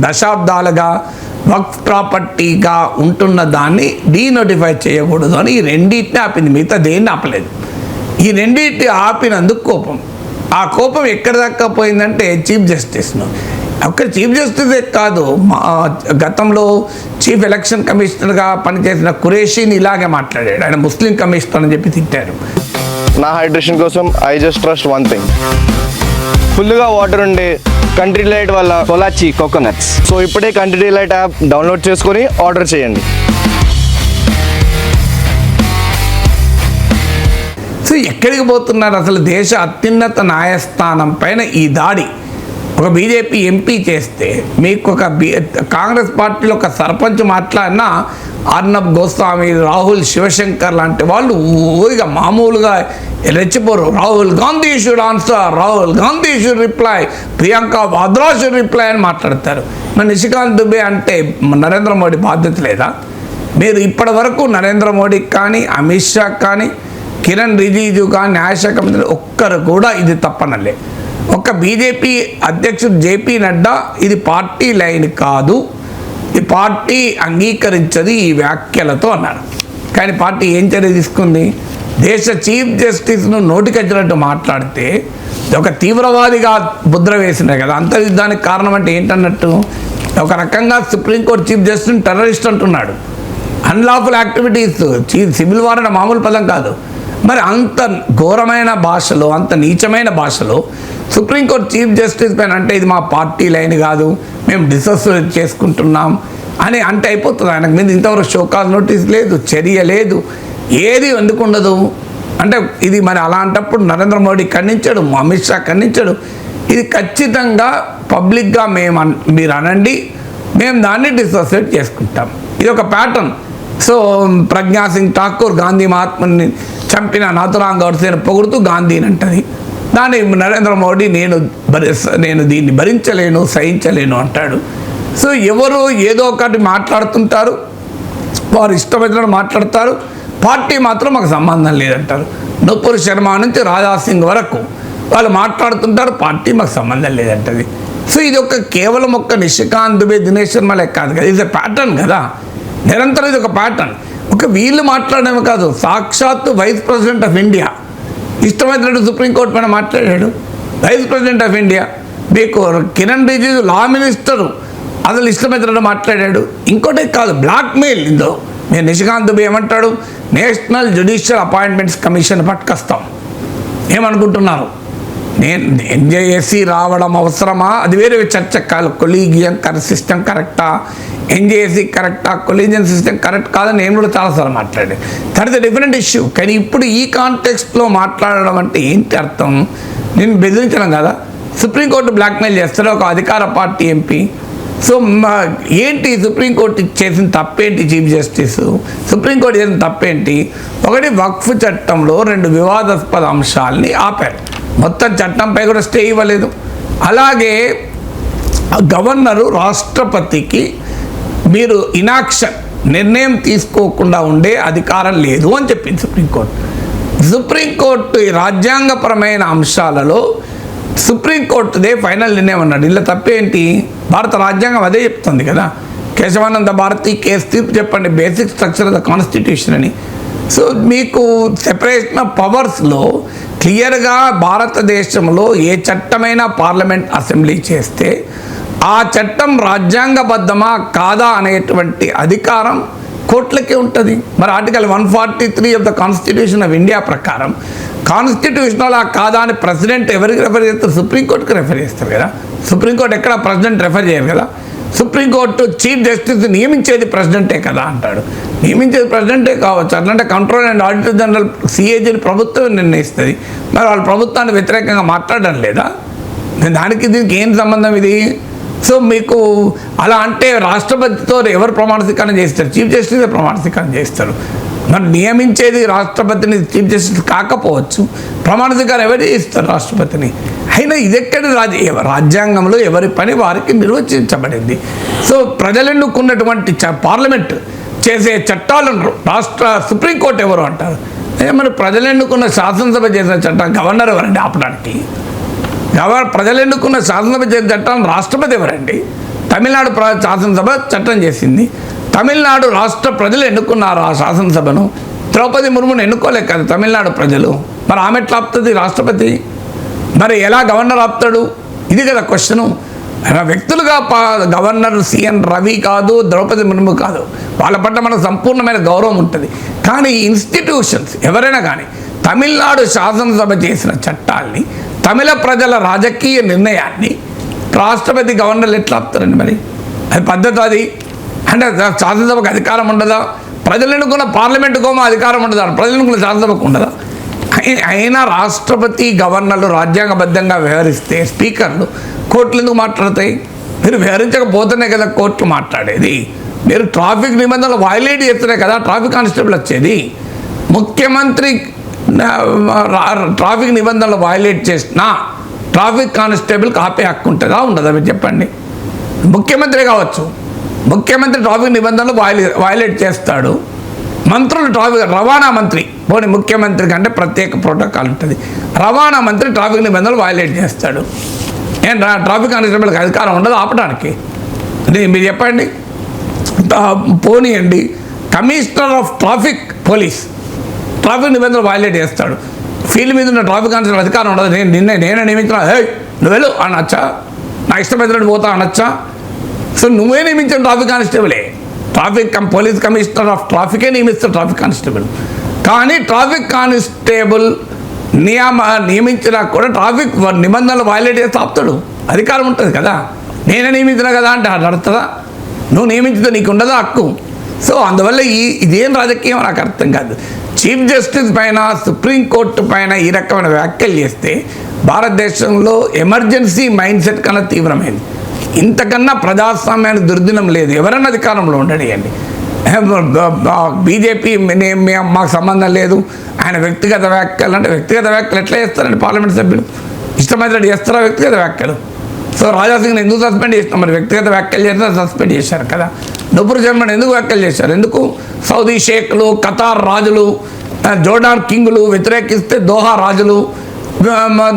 దశాబ్దాలుగా వక్ఫ్ ప్రాపర్టీగా ఉంటున్న దాన్ని డీనోటిఫై చేయకూడదు అని ఈ 2 ఆపింది. మిగతా దేన్ని ఆపలేదు. ఈ 2 ఆపినందుకు కోపం. ఆ కోపం ఎక్కడి దాకా పోయిందంటే చీఫ్ జస్టిస్ను. ఒక్క చీఫ్ జస్టిసే కాదు, గతంలో చీఫ్ ఎలక్షన్ కమిషనర్గా పనిచేసిన ఖురేషీని ఇలాగే మాట్లాడాడు. ఆయన ముస్లిం కమిషనర్ అని చెప్పి తిట్టారు. నా హైడ్రేషన్ కోసం I just trust one thing, ఫుల్గా వాటర్ ఉండే కంట్రీ లైట్ వల్ల కొలాచి కోకోనట్స్. సో ఇప్పుడే కంట్రీ లైట్ యాప్ డౌన్లోడ్ చేసుకొని ఆర్డర్ చేయండి. సో ఎక్కడికి పోతున్నారు అసలు? దేశ అత్యున్నత న్యాయస్థానం పైన ఈ దాడి ఒక బీజేపీ ఎంపీ చేస్తే, మీకు ఒక కాంగ్రెస్ పార్టీలో ఒక సర్పంచ్ మాట్లాడినా అర్నబ్ గోస్వామి, రాహుల్ శివశంకర్ లాంటి వాళ్ళు ఊరిగా మామూలుగా రెచ్చిపోరు. Rahul Gandhi should answer, Rahul Gandhi should reply, Priyanka Vadra should reply అని మాట్లాడతారు. మరి నిషికాంత్ దుబే అంటే నరేంద్ర మోడీ బాధ్యత లేదా? మీరు ఇప్పటి వరకు నరేంద్ర మోడీకి కానీ, అమిత్ షా కానీ, కిరణ్ రిజిజు కానీ, న్యాయశాఖ మంత్రి ఒక్కరు కూడా ఇది తప్పనలే. ఒక బీజేపీ అధ్యక్షుడు జేపీ నడ్డా ఇది పార్టీ లైన్ కాదు, ఈ పార్టీ అంగీకరించదు ఈ వ్యాఖ్యలతో అన్నారు. కానీ పార్టీ ఏం చర్య తీసుకుంది? దేశ చీఫ్ జస్టిస్ను నోటికొచ్చినట్టు మాట్లాడితే ఒక తీవ్రవాదిగా ముద్ర వేసినాయి కదా. అంతర్యుద్ధానికి కారణం అంటే ఏంటన్నట్టు? ఒక రకంగా సుప్రీంకోర్టు చీఫ్ జస్టిస్ టెర్రరిస్ట్ అంటున్నాడు. అన్లాఫుల్ యాక్టివిటీస్, సివిల్ వార్ అనే మామూలు పదం కాదు. మరి అంత ఘోరమైన భాషలో, అంత నీచమైన భాషలో సుప్రీంకోర్టు చీఫ్ జస్టిస్ పైన అంటే ఇది మా పార్టీ లైన్ కాదు, మేము డిసోసియేట్ చేసుకుంటున్నాం అని అంటే అయిపోతుంది. ఆయనకు మీద ఇంతవరకు షోకాజ్ నోటీస్ లేదు, చర్య లేదు, ఏది ఎందుకు ఉండదు అంటే ఇది మరి అలాంటప్పుడు నరేంద్ర మోడీ ఖండించాడు, అమిత్ షా ఖండించాడు. ఇది ఖచ్చితంగా పబ్లిక్గా మీరు అనండి, మేము దాన్ని డిసోసియేట్ చేసుకుంటాం. ఇది ఒక ప్యాటర్న్. సో ప్రజ్ఞా సింగ్ ఠాకూర్ గాంధీ మహాత్ముని చంపిన నాథురామ్ గోడ్సేని పొగుడుతూ గాంధీని అంటది. దాన్ని నరేంద్ర మోడీ నేను దీన్ని భరించలేను, సహించలేను అంటాడు. సో ఎవరు ఏదో ఒకటి మాట్లాడుతుంటారు, వారు ఇష్టమైనట్టు మాట్లాడతారు, పార్టీ మాత్రం మాకు సంబంధం లేదంటారు. నూపూర్ శర్మ నుంచి రాజా సింగ్ వరకు వాళ్ళు మాట్లాడుతుంటారు, పార్టీ మాకు సంబంధం లేదంటది. సో ఇది కేవలం నిషికాంత్ దుబే, దినేష్ శర్మ లెక్క కాదు కదా, ఇది ప్యాటర్న్ కదా. నిరంతరం ఇది ఒక ప్యాటర్న్. ఒక వీళ్ళు మాట్లాడడమే కాదు, సాక్షాత్తు వైస్ ప్రెసిడెంట్ ఆఫ్ ఇండియా ఇష్టమైనట్టు సుప్రీంకోర్టు పైన మాట్లాడాడు. వైస్ ప్రెసిడెంట్ ఆఫ్ ఇండియా, మీకు కిరణ్ రిజిజు లా మినిస్టరు అసలు ఇష్టమైనట్టు మాట్లాడాడు. ఇంకోటి కాదు, బ్లాక్మెయిల్. ఇందులో నేను నిషికాంత్ దుబే ఏమంటాడు, నేషనల్ జ్యుడిషియల్ అపాయింట్మెంట్స్ కమిషన్ పట్టుకొస్తాం. ఏమనుకుంటున్నారు, నేను ఎన్జేఎస్సి రావడం అవసరమా, అది వేరే చర్చ కాదు. కొలీజియం సిస్టమ్ కరెక్టా, ఎన్జేఎస్సి కరెక్టా, కొలీజియం సిస్టమ్ కరెక్ట్ కాదని నేను కూడా చాలాసార్లు మాట్లాడాను. That is different issue. కానీ ఇప్పుడు ఈ కాంటెక్స్ట్లో మాట్లాడడం అంటే ఏంటి అర్థం? నేను బెదిరించడం కదా, సుప్రీంకోర్టు బ్లాక్మెయిల్ చేస్తారు ఒక అధికార పార్టీ ఎంపీ. సో ఏంటి సుప్రీంకోర్టు చేసిన తప్పేంటి? చీఫ్ జస్టిస్ సుప్రీంకోర్టు చేసిన తప్పేంటి? ఒకటి, వక్ఫ్ చట్టంలో 2 వివాదాస్పద అంశాలని ఆపారు. మొత్తం చట్టంపై కూడా స్టే ఇవ్వలేదు. అలాగే గవర్నరు రాష్ట్రపతికి మీరు ఇనాక్షన్ నిర్ణయం తీసుకోకుండా ఉండే అధికారం లేదు అని చెప్పింది సుప్రీంకోర్టు. సుప్రీంకోర్టు రాజ్యాంగపరమైన అంశాలలో సుప్రీంకోర్టుదే ఫైనల్ నిర్ణయం అన్నాడు. ఇలా తప్పేంటి? భారత రాజ్యాంగం అదే చెప్తుంది కదా. కేశవానంద భారతి కేసు తీర్పు చెప్పండి, basic structure of the constitution అని. సో మీకు సెపరేషన్ ఆఫ్ పవర్స్లో క్లియర్గా భారతదేశంలో ఏ చట్టమైనా పార్లమెంట్ అసెంబ్లీ చేస్తే ఆ చట్టం రాజ్యాంగబద్ధమా కాదా అనేటువంటి అధికారం కోర్టులకే ఉంటుంది. మరి article 143 of the constitution of India ప్రకారం కాన్స్టిట్యూషనల్ కాదా అని ప్రెసిడెంట్ ఎవరికి రెఫర్ చేస్తారు? సుప్రీంకోర్టుకి రెఫర్ చేస్తారు కదా. సుప్రీంకోర్టు ఎక్కడ ప్రెసిడెంట్ రెఫర్ చేయరు కదా. సుప్రీంకోర్టు చీఫ్ జస్టిస్ నియమించేది ప్రెసిడెంటే కదా అంటాడు. నియమించేది ప్రెసిడెంటే కావచ్చు. అట్లాంటి కంట్రోల్ అండ్ ఆడిటర్ జనరల్ సిఏజీని ప్రభుత్వం నిర్ణయిస్తుంది. మరి వాళ్ళు ప్రభుత్వాన్ని వ్యతిరేకంగా మాట్లాడడం లేదా? దానికి దీనికి ఏం సంబంధం ఇది? సో మీకు అలా అంటే రాష్ట్రపతితో ఎవరు ప్రమాణ స్వీకారం చేస్తారు? చీఫ్ జస్టిస్ ప్రమాణ స్వీకారం చేస్తారు. మరి నియమించేది రాష్ట్రపతిని, చీఫ్ జస్టిస్ కాకపోవచ్చు. ప్రమాణ స్వీకారం ఎవరు చేస్తారు? రాష్ట్రపతిని. అయినా ఇదెక్కడి రాజ్యాంగంలో ఎవరి పని వారికి నిర్వచించబడింది. సో ప్రజలు ఎన్నుకున్నటువంటి పార్లమెంట్ చేసే చట్టాలను సుప్రీంకోర్టు ఎవరు అంటారు? మరి ప్రజలు ఎన్నుకున్న శాసనసభ చేసిన చట్టం గవర్నర్ ఎవరండి ఆపడానికి? ప్రజలు ఎన్నుకున్న శాసనసభ చేసిన చట్టాలను రాష్ట్రపతి ఎవరండి? తమిళనాడు శాసనసభ చట్టం చేసింది. తమిళనాడు రాష్ట్ర ప్రజలు ఎన్నుకున్నారు ఆ శాసనసభను. ద్రౌపది ముర్మును ఎన్నుకోలేక కదా తమిళనాడు ప్రజలు. మరి ఆమె ఎట్లా ఆపుతుంది రాష్ట్రపతి? మరి ఎలా గవర్నర్ ఆపుతాడు? ఇది కదా క్వశ్చను. వ్యక్తులుగా గవర్నర్ సిఎన్ రవి కాదు, ద్రౌపది ముర్ము కాదు. వాళ్ళ పట్ల మనకు సంపూర్ణమైన గౌరవం ఉంటుంది. కానీ ఇన్స్టిట్యూషన్స్ ఎవరైనా కానీ తమిళనాడు శాసనసభ చేసిన చట్టాల్ని, తమిళ ప్రజల రాజకీయ నిర్ణయాన్ని రాష్ట్రపతి గవర్నర్లు ఎట్లా ఆపుతారండి? మరి అది పద్ధతి? అది అంటే శాసనసభకు అధికారం ఉండదా? ప్రజలు ఎన్నుకున్న పార్లమెంటుకో అధికారం ఉండదా? ప్రజలు ఎన్నుకున్న శాసనసభకు ఉండదా? అయినా రాష్ట్రపతి గవర్నర్లు రాజ్యాంగబద్ధంగా వ్యవహరిస్తే స్పీకర్లు కోర్టులు ఎందుకు మాట్లాడతాయి? మీరు వ్యవహరించకపోతేనే కదా కోర్టులు మాట్లాడేది. మీరు ట్రాఫిక్ నిబంధనలు వైలేట్ చేస్తేనే కదా ట్రాఫిక్ కానిస్టేబుల్ వచ్చేది. ముఖ్యమంత్రి ట్రాఫిక్ నిబంధనలు వైలేట్ చేసినా ట్రాఫిక్ కానిస్టేబుల్కి ఆపే హక్కు ఉంటుందా ఉండదా? మీరు చెప్పండి. ముఖ్యమంత్రి కావచ్చు, ముఖ్యమంత్రి ట్రాఫిక్ నిబంధనలు వైలేట్ చేస్తాడు. మంత్రులు రవాణా మంత్రి పోనీ ముఖ్యమంత్రి కంటే ప్రత్యేక ప్రోటోకాల్ ఉంటుంది. రవాణా మంత్రి ట్రాఫిక్ నిబంధనలు వైలేట్ చేస్తాడు. ఏం ట్రాఫిక్ కానిస్టేబుల్కి అధికారం ఉండదు ఆపడానికి? మీరు చెప్పండి. పోనీయండి, commissioner of traffic police traffic నిబంధనలు వైలేట్ చేస్తాడు. ఫీల్డ్ మీద ఉన్న ట్రాఫిక్ కానిస్టేబుల్ అధికారం ఉండదు. నేనే నియమించిన నువ్వు వెళ్ళు అనొచ్చా? నా ఇష్టమైనట్టు పోతా అనొచ్చా? సో నువ్వే నియమించిన ట్రాఫిక్ కానిస్టేబులే. పోలీస్ కమిషనర్ ఆఫ్ ట్రాఫికే నియమిస్తారు ట్రాఫిక్ కానిస్టేబుల్. కానీ ట్రాఫిక్ కానిస్టేబుల్ నియమించినా కూడా ట్రాఫిక్ నిబంధనలు వైలేట్ చేస్తే ఆపుతాడు. అధికారం ఉంటుంది కదా. నేనే నియమించిన కదా అంటే నడుతుందా? నువ్వు నియమించితే నీకు ఉండదా హక్కు? సో అందువల్ల ఇదేం రాజకీయం నాకు అర్థం కాదు. చీఫ్ జస్టిస్ పైన, సుప్రీంకోర్టు పైన ఈ రకమైన వ్యాఖ్యలు చేస్తే భారతదేశంలో ఎమర్జెన్సీ మైండ్ సెట్ కన్నా తీవ్రమైంది. ఇంతకన్నా ప్రజాస్వామ్యానికి దుర్దినం లేదు. ఎవరన్నా అధికారంలో ఉండనియండి. బీజేపీ మాకు సంబంధం లేదు, ఆయన వ్యక్తిగత వ్యాఖ్యలు అంటే వ్యక్తిగత వ్యాఖ్యలు ఎట్లా చేస్తారండి పార్లమెంట్ సభ్యులు? ఇష్టమైనట్టు చేస్తారా వ్యక్తిగత వ్యాఖ్యలు? సో రాజాసింగ్ని ఎందుకు సస్పెండ్ చేసినాం? మరి వ్యక్తిగత వ్యాఖ్యలు చేస్తే సస్పెండ్ చేశారు కదా. నుపుర్ శర్మని ఎందుకు వ్యాఖ్యలు చేశారు? ఎందుకు? సౌదీ షేక్లు, ఖతార్ రాజులు, జోర్డాన్ కింగులు వ్యతిరేకిస్తే దోహా రాజులు,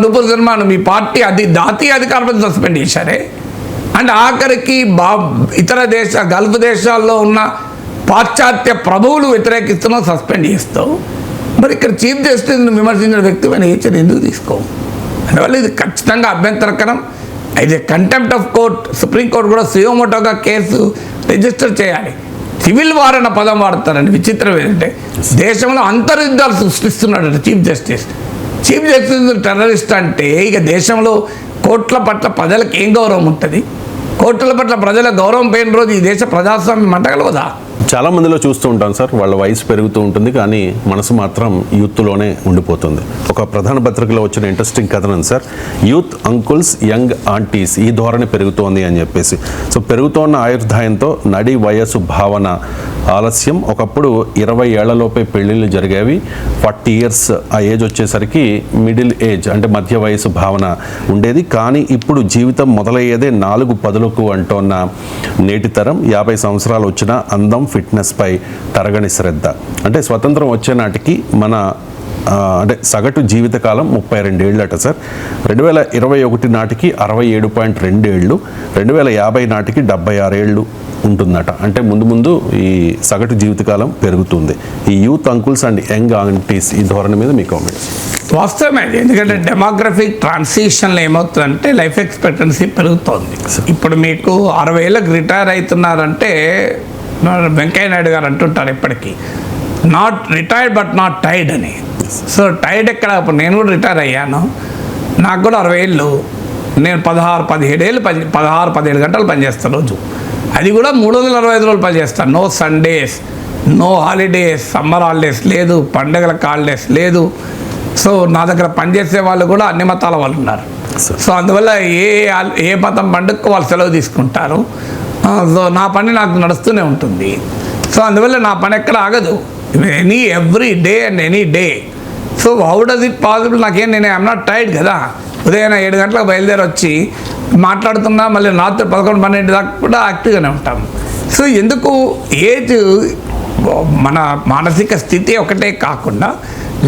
నుపుర్ శర్మను మీ పార్టీ జాతీయ అధికారులను సస్పెండ్ చేశారే. అండ్ ఆఖరికి ఇతర గల్ఫ్ దేశాల్లో ఉన్న పాశ్చాత్య ప్రభువులు వ్యతిరేకిస్తున్నావు, సస్పెండ్ చేస్తావు. మరి ఇక్కడ చీఫ్ జస్టిస్ని విమర్శించిన వ్యక్తి పైన ఏ చర్య ఎందుకు తీసుకోవు? అందువల్ల ఇది ఖచ్చితంగా అభ్యంతరకరం. అయితే కంటెంప్ట్ ఆఫ్ కోర్ట్, సుప్రీంకోర్టు కూడా సుయోమోటోగా కేసు రిజిస్టర్ చేయాలి. సివిల్ వార్ అన్న పదం వాడతారండి. విచిత్రం ఏంటంటే దేశంలో అంతర్యుద్ధాలు సృష్టిస్తున్నాడు chief justice. Chief justice terrorist అంటే ఇక దేశంలో కోర్టుల పట్ల ప్రజలకు ఏం గౌరవం ఉంటుంది? కోర్టుల పట్ల ప్రజల గౌరవం పోయిన రోజు ఈ దేశ ప్రజాస్వామ్యం మంటగలవదా? చాలా మందిలో చూస్తూ ఉంటాం సార్, వాళ్ళ వయసు పెరుగుతూ ఉంటుంది కానీ మనసు మాత్రం యూత్లోనే ఉండిపోతుంది. ఒక ప్రధాన పత్రికలో వచ్చిన ఇంట్రెస్టింగ్ కథనం sir, youth uncles young aunties ఈ ధోరణి పెరుగుతోంది అని చెప్పేసి. సో పెరుగుతోన్న ఆయుర్దాయంతో నడి వయసు భావన ఆలస్యం. ఒకప్పుడు 20 ఏళ్లలోపే పెళ్ళిళ్ళు జరిగేవి. 40 years ఆ ఏజ్ వచ్చేసరికి మిడిల్ ఏజ్ అంటే మధ్య వయసు భావన ఉండేది. కానీ ఇప్పుడు జీవితం మొదలయ్యేదే 4-10లకు అంటోన్న నేటి తరం 50 సంవత్సరాలు వచ్చిన అందం ఫిట్నెస్ పై తరగని శ్రద్ధ. అంటే స్వతంత్రం వచ్చే నాటికి మన అంటే సగటు జీవితకాలం 32 ఏళ్ళట సార్. 2021 నాటికి 67.2 ఏళ్ళు, 2050 నాటికి 76 ఏళ్ళు ఉంటుందట. అంటే ముందు ముందు ఈ సగటు జీవితకాలం పెరుగుతుంది. ఈ youth uncles and young aunties ఈ ధోరణి మీద మీ కామెంట్స్? వాస్తవమే. ఎందుకంటే డెమోగ్రఫిక్ ట్రాన్సిషన్లో ఏమవుతుందంటే లైఫ్ ఎక్స్పెక్టెన్సీ పెరుగుతోంది. ఇప్పుడు మీకు 60 ఏళ్ళకి రిటైర్ అవుతున్నారంటే వెంకయ్య నాయుడు గారు అంటుంటారు ఎప్పటికీ, not retired but not tired అని. సో టైర్డ్ ఎక్కడ? ఇప్పుడు నేను కూడా రిటైర్ అయ్యాను, నాకు కూడా 60 ఏళ్ళు. నేను 16-17 గంటలు పనిచేస్తాను రోజు. అది కూడా 365 రోజులు పనిచేస్తాను. No Sundays, no holidays, summer holidays లేదు, పండుగలకు హాలిడేస్ లేదు. సో నా దగ్గర పనిచేసే వాళ్ళు కూడా అన్ని మతాల వాళ్ళు ఉన్నారు. సో అందువల్ల ఏ మతం పండుగకు వాళ్ళు సెలవు తీసుకుంటారు. సో నా పని నాకు నడుస్తూనే ఉంటుంది. సో అందువల్ల నా పని ఎక్కడ ఆగదు, every day and any day. So how does it possible? నేను ఐఎమ్ నాట్ టైర్డ్ కదా. ఉదయం 7 గంటలకు బయలుదేరి వచ్చి మాట్లాడుతున్నా, మళ్ళీ రాత్రి 11-12 దాకా కూడా యాక్టివ్గానే ఉంటాము. సో ఎందుకు ఏజ్ మన మానసిక స్థితి ఒకటే కాకుండా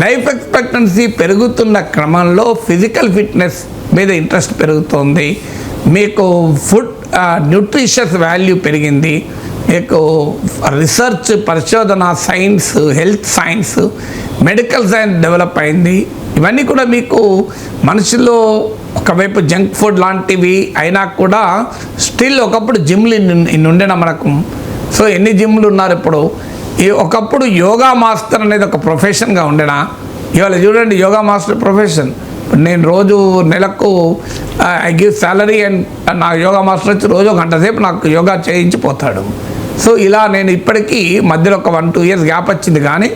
లైఫ్ ఎక్స్పెక్టెన్సీ పెరుగుతున్న క్రమంలో ఫిజికల్ ఫిట్నెస్ మీద ఇంట్రెస్ట్ పెరుగుతుంది. మీకు ఫుడ్ న్యూట్రిషియస్ వాల్యూ పెరిగింది. మీకు రీసెర్చ్, పరిశోధన, science, health science, medical science develop అయింది. ఇవన్నీ కూడా మీకు మనుషుల్లో ఒకవైపు జంక్ ఫుడ్ లాంటివి అయినా కూడా స్టిల్ ఒకప్పుడు జిమ్లు ఇన్ని ఉండేనా మనకు. సో ఎన్ని జిమ్లు ఉన్నారు ఇప్పుడు. ఒకప్పుడు యోగా మాస్టర్ అనేది ఒక ప్రొఫెషన్గా ఉండేనా. ఇవాళ చూడండి యోగా మాస్టర్ ప్రొఫెషన్. నేను రోజు నెలకు ఐ గివ్ సాలరీ అండ్ నా యోగా మాస్టర్ వచ్చి రోజు 1 గంట సేపు నాకు యోగా చేయించిపోతాడు. సో ఇలా నేను ఇప్పటికీ మధ్యలో ఒక 1-2 years గ్యాప్ వచ్చింది, కానీ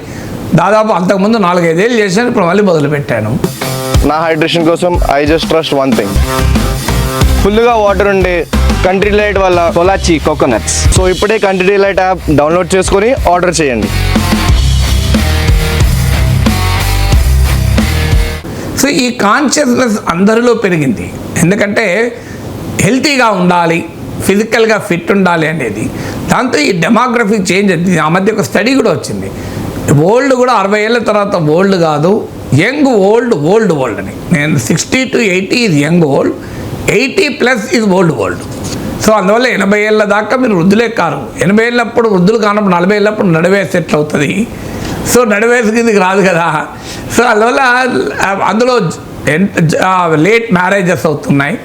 దాదాపు అంతకుముందు 4-5 ఏళ్ళు చేశాను. ఇప్పుడు మళ్ళీ మొదలుపెట్టాను. నా హైడ్రేషన్ కోసం I just trust one thing, ఫుల్గా వాటర్ ఉండే కంట్రీ డిలైట్ వల్ల కొలాచి కోకోనట్స్. సో ఇప్పుడే కంట్రీ డిలైట్ యాప్ డౌన్లోడ్ చేసుకొని ఆర్డర్ చేయండి. సో ఈ కాన్షియస్నెస్ అందరిలో పెరిగింది. ఎందుకంటే హెల్తీగా ఉండాలి, ఫిజికల్గా ఫిట్ ఉండాలి అనేది. దాంతో ఈ డెమోగ్రఫిక్ చేంజ్ అవుతుంది. ఆ మధ్య ఒక స్టడీ కూడా వచ్చింది. ఓల్డ్ కూడా 60 ఏళ్ళ తర్వాత ఓల్డ్ కాదు, యంగ్ ఓల్డ్ అని. నేను 60 to 80 is young old, 80+ is old. So అందువల్ల 80 ఏళ్ళ దాకా మీరు వృద్ధులే కారు. 80 ఏళ్ళప్పుడు వృద్ధులు కానప్పుడు 40 ఏళ్ళప్పుడు నడివేసి ఎట్లా అవుతుంది? సో నడివేసి కిందికి రాదు కదా. సో అందువల్ల అందులో లేట్ మ్యారేజెస్ అవుతున్నాయి.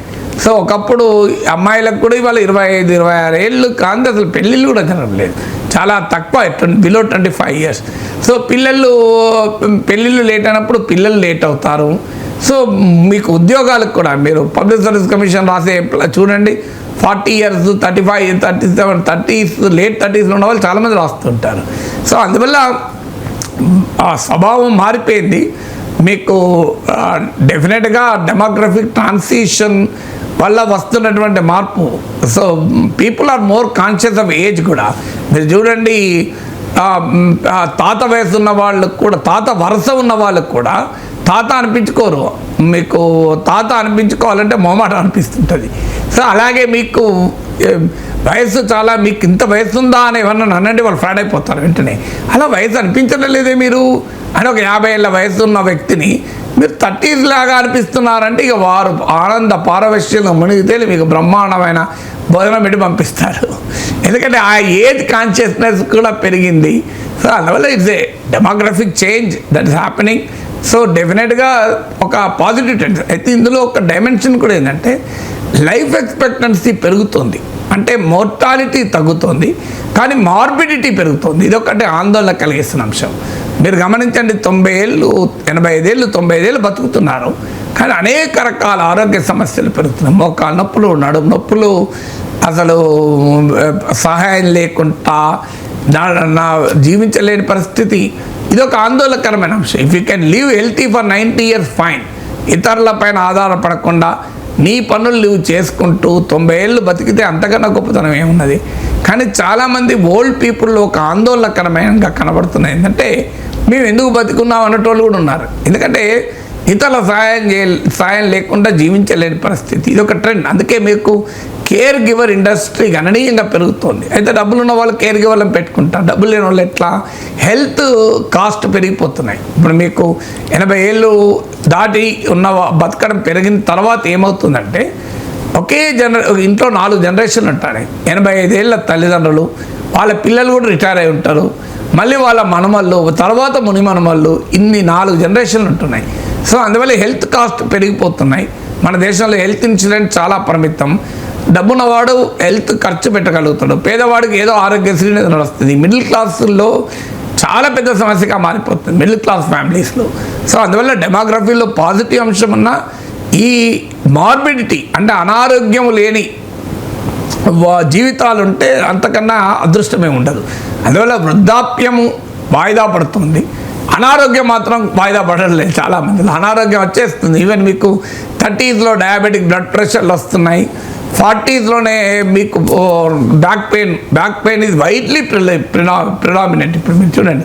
సో ఒకప్పుడు అమ్మాయిలకు కూడా ఇవాళ 25-26 ఏళ్ళు కాంతి అసలు పెళ్ళిళ్ళు కూడా జరగలేదు, చాలా తక్కువ, బిలో 25 years. సో పెళ్ళిళ్ళు లేట్ అయినప్పుడు పిల్లలు లేట్ అవుతారు. సో మీకు ఉద్యోగాలకు కూడా మీరు పబ్లిక్ సర్వీస్ కమిషన్ రాసే చూడండి, 40 years, 35, 37, 30s, లేట్ 30s ఉన్న వాళ్ళు చాలామంది రాస్తుంటారు. సో అందువల్ల ఆ స్వభావం మారిపోయింది. మీకు డెఫినెట్గా డెమోగ్రఫిక్ ట్రాన్సిషన్ వల్ల వస్తున్నటువంటి మార్పు. So people are more conscious of age కూడా. మీరు చూడండి, తాత వయసు ఉన్న వాళ్ళకు కూడా, తాత వరుస ఉన్న వాళ్ళకు కూడా తాత అనిపించుకోరు. మీకు తాత అనిపించుకోవాలంటే మొహమాట అనిపిస్తుంటుంది. సో అలాగే మీకు వయసు చాలా, మీకు ఇంత వయసు ఉందా అని ఏమన్నా అనండి వాళ్ళు ఫ్రాడ్ అయిపోతారు వెంటనే. అలా వయసు అనిపించడం లేదే మీరు అని ఒక 50 ఏళ్ళ వయసు ఉన్న వ్యక్తిని మీరు 30s లాగా అనిపిస్తున్నారంటే ఇక వారు ఆనంద పారవశ్యంలో మునిగితే మీకు బ్రహ్మాండమైన భోజనం పెట్టి పంపిస్తారు. ఎందుకంటే ఆ ఏజ్ కాన్షియస్నెస్ కూడా పెరిగింది. సో అందువల్ల it's a demographic change that is happening. So డెఫినెట్గా ఒక పాజిటివ్ ట్రెండ్. అయితే ఇందులో ఒక డైమెన్షన్ కూడా ఏంటంటే లైఫ్ ఎక్స్పెక్టెన్సీ పెరుగుతుంది, అంటే మోర్టాలిటీ తగ్గుతుంది, కానీ మార్బిడిటీ పెరుగుతుంది. ఇది ఒకటి ఆందోళన కలిగిస్తున్న అంశం. మీరు గమనించండి, 90 ఏళ్ళు 85 ఏళ్ళు 95 ఏళ్ళు బతుకుతున్నారు, కానీ అనేక రకాల ఆరోగ్య సమస్యలు పెరుగుతున్నాయి. మోకాలు నొప్పులు, నడుము నొప్పులు, అసలు సహాయం లేకుండా నా జీవించలేని పరిస్థితి. ఇది ఒక ఆందోళనకరమైన అంశం. If you can live healthy for 90 years fine, ఇతరుల పైన ఆధారపడకుండా నీ పనులు నువ్వు చేసుకుంటూ 90 ఏళ్ళు బతికితే అంతకన్నా గొప్పతనం ఏమున్నది. కానీ చాలామంది ఓల్డ్ పీపుల్లో ఒక ఆందోళనకరమైనగా కనబడుతున్నాయి. ఏంటంటే మేము ఎందుకు బతుకున్నాం అన్నటోళ్ళు కూడా ఉన్నారు. ఎందుకంటే ఇతరుల సాయం లేకుండా జీవించలేని పరిస్థితి. ఇది ఒక ట్రెండ్. అందుకే మీకు కేర్ గివర్ ఇండస్ట్రీ గణనీయంగా పెరుగుతుంది. అయితే డబ్బులు ఉన్న వాళ్ళు కేర్ గివర్లను పెట్టుకుంటారు, డబ్బులు లేని వాళ్ళు ఎట్లా? హెల్త్ కాస్ట్ పెరిగిపోతున్నాయి. ఇప్పుడు మీకు 80 ఏళ్ళు దాటి ఉన్న బతకడం పెరిగిన తర్వాత ఏమవుతుందంటే ఒకే ఇంట్లో 4 జనరేషన్లు ఉంటాయి. 85 ఏళ్ళ తల్లిదండ్రులు, వాళ్ళ పిల్లలు కూడా రిటైర్ అయి ఉంటారు, మళ్ళీ వాళ్ళ మనమళ్ళు, తర్వాత ముని మనమళ్ళు, ఇన్ని 4 జనరేషన్లు ఉంటున్నాయి. సో అందువల్ల హెల్త్ కాస్ట్ పెరిగిపోతున్నాయి. మన దేశంలో హెల్త్ ఇన్సూరెన్స్ చాలా పరిమితం. డబ్బున్నవాడు హెల్త్ ఖర్చు పెట్టగలుగుతాడు, పేదవాడికి ఏదో ఆరోగ్యశ్రీ నడుస్తుంది. మిడిల్ క్లాసుల్లో చాలా పెద్ద సమస్యగా మారిపోతుంది, మిడిల్ క్లాస్ ఫ్యామిలీస్లో. సో అందువల్ల డెమోగ్రఫీలో పాజిటివ్ అంశం ఉన్న ఈ మార్బిడిటీ, అంటే అనారోగ్యం లేని జీవితాలు ఉంటే అంతకన్నా అదృష్టమే ఉండదు. అందువల్ల వృద్ధాప్యము వాయిదా పడుతుంది, అనారోగ్యం మాత్రం వాయిదా పడలేదు. చాలామంది అనారోగ్యం వచ్చేస్తుంది. ఈవెన్ మీకు 30sలో డయాబెటిక్ బ్లడ్ ప్రెషర్లు వస్తున్నాయి, 40sలోనే మీకు back pain is widely predominant. ఇప్పుడు మీరు చూడండి,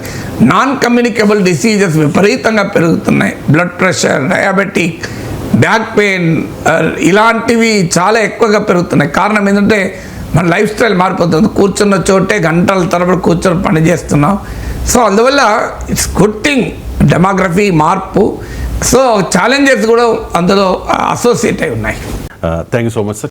నాన్ కమ్యూనికేబుల్ డిసీజెస్ విపరీతంగా పెరుగుతున్నాయి. Blood pressure, diabetic, back pain ఇలాంటివి చాలా ఎక్కువగా పెరుగుతున్నాయి. కారణం ఏంటంటే మన లైఫ్ స్టైల్ మారిపోతుంది. కూర్చున్న చోటే గంటల తరబడి కూర్చొని పని చేస్తున్నాం. సో అందువల్ల ఇట్స్ గుడ్ థింగ్ డెమోగ్రఫీ మార్పు. సో ఛాలెంజెస్ కూడా అందులో అసోసియేట్ అయి ఉన్నాయి. Thank you so much sir.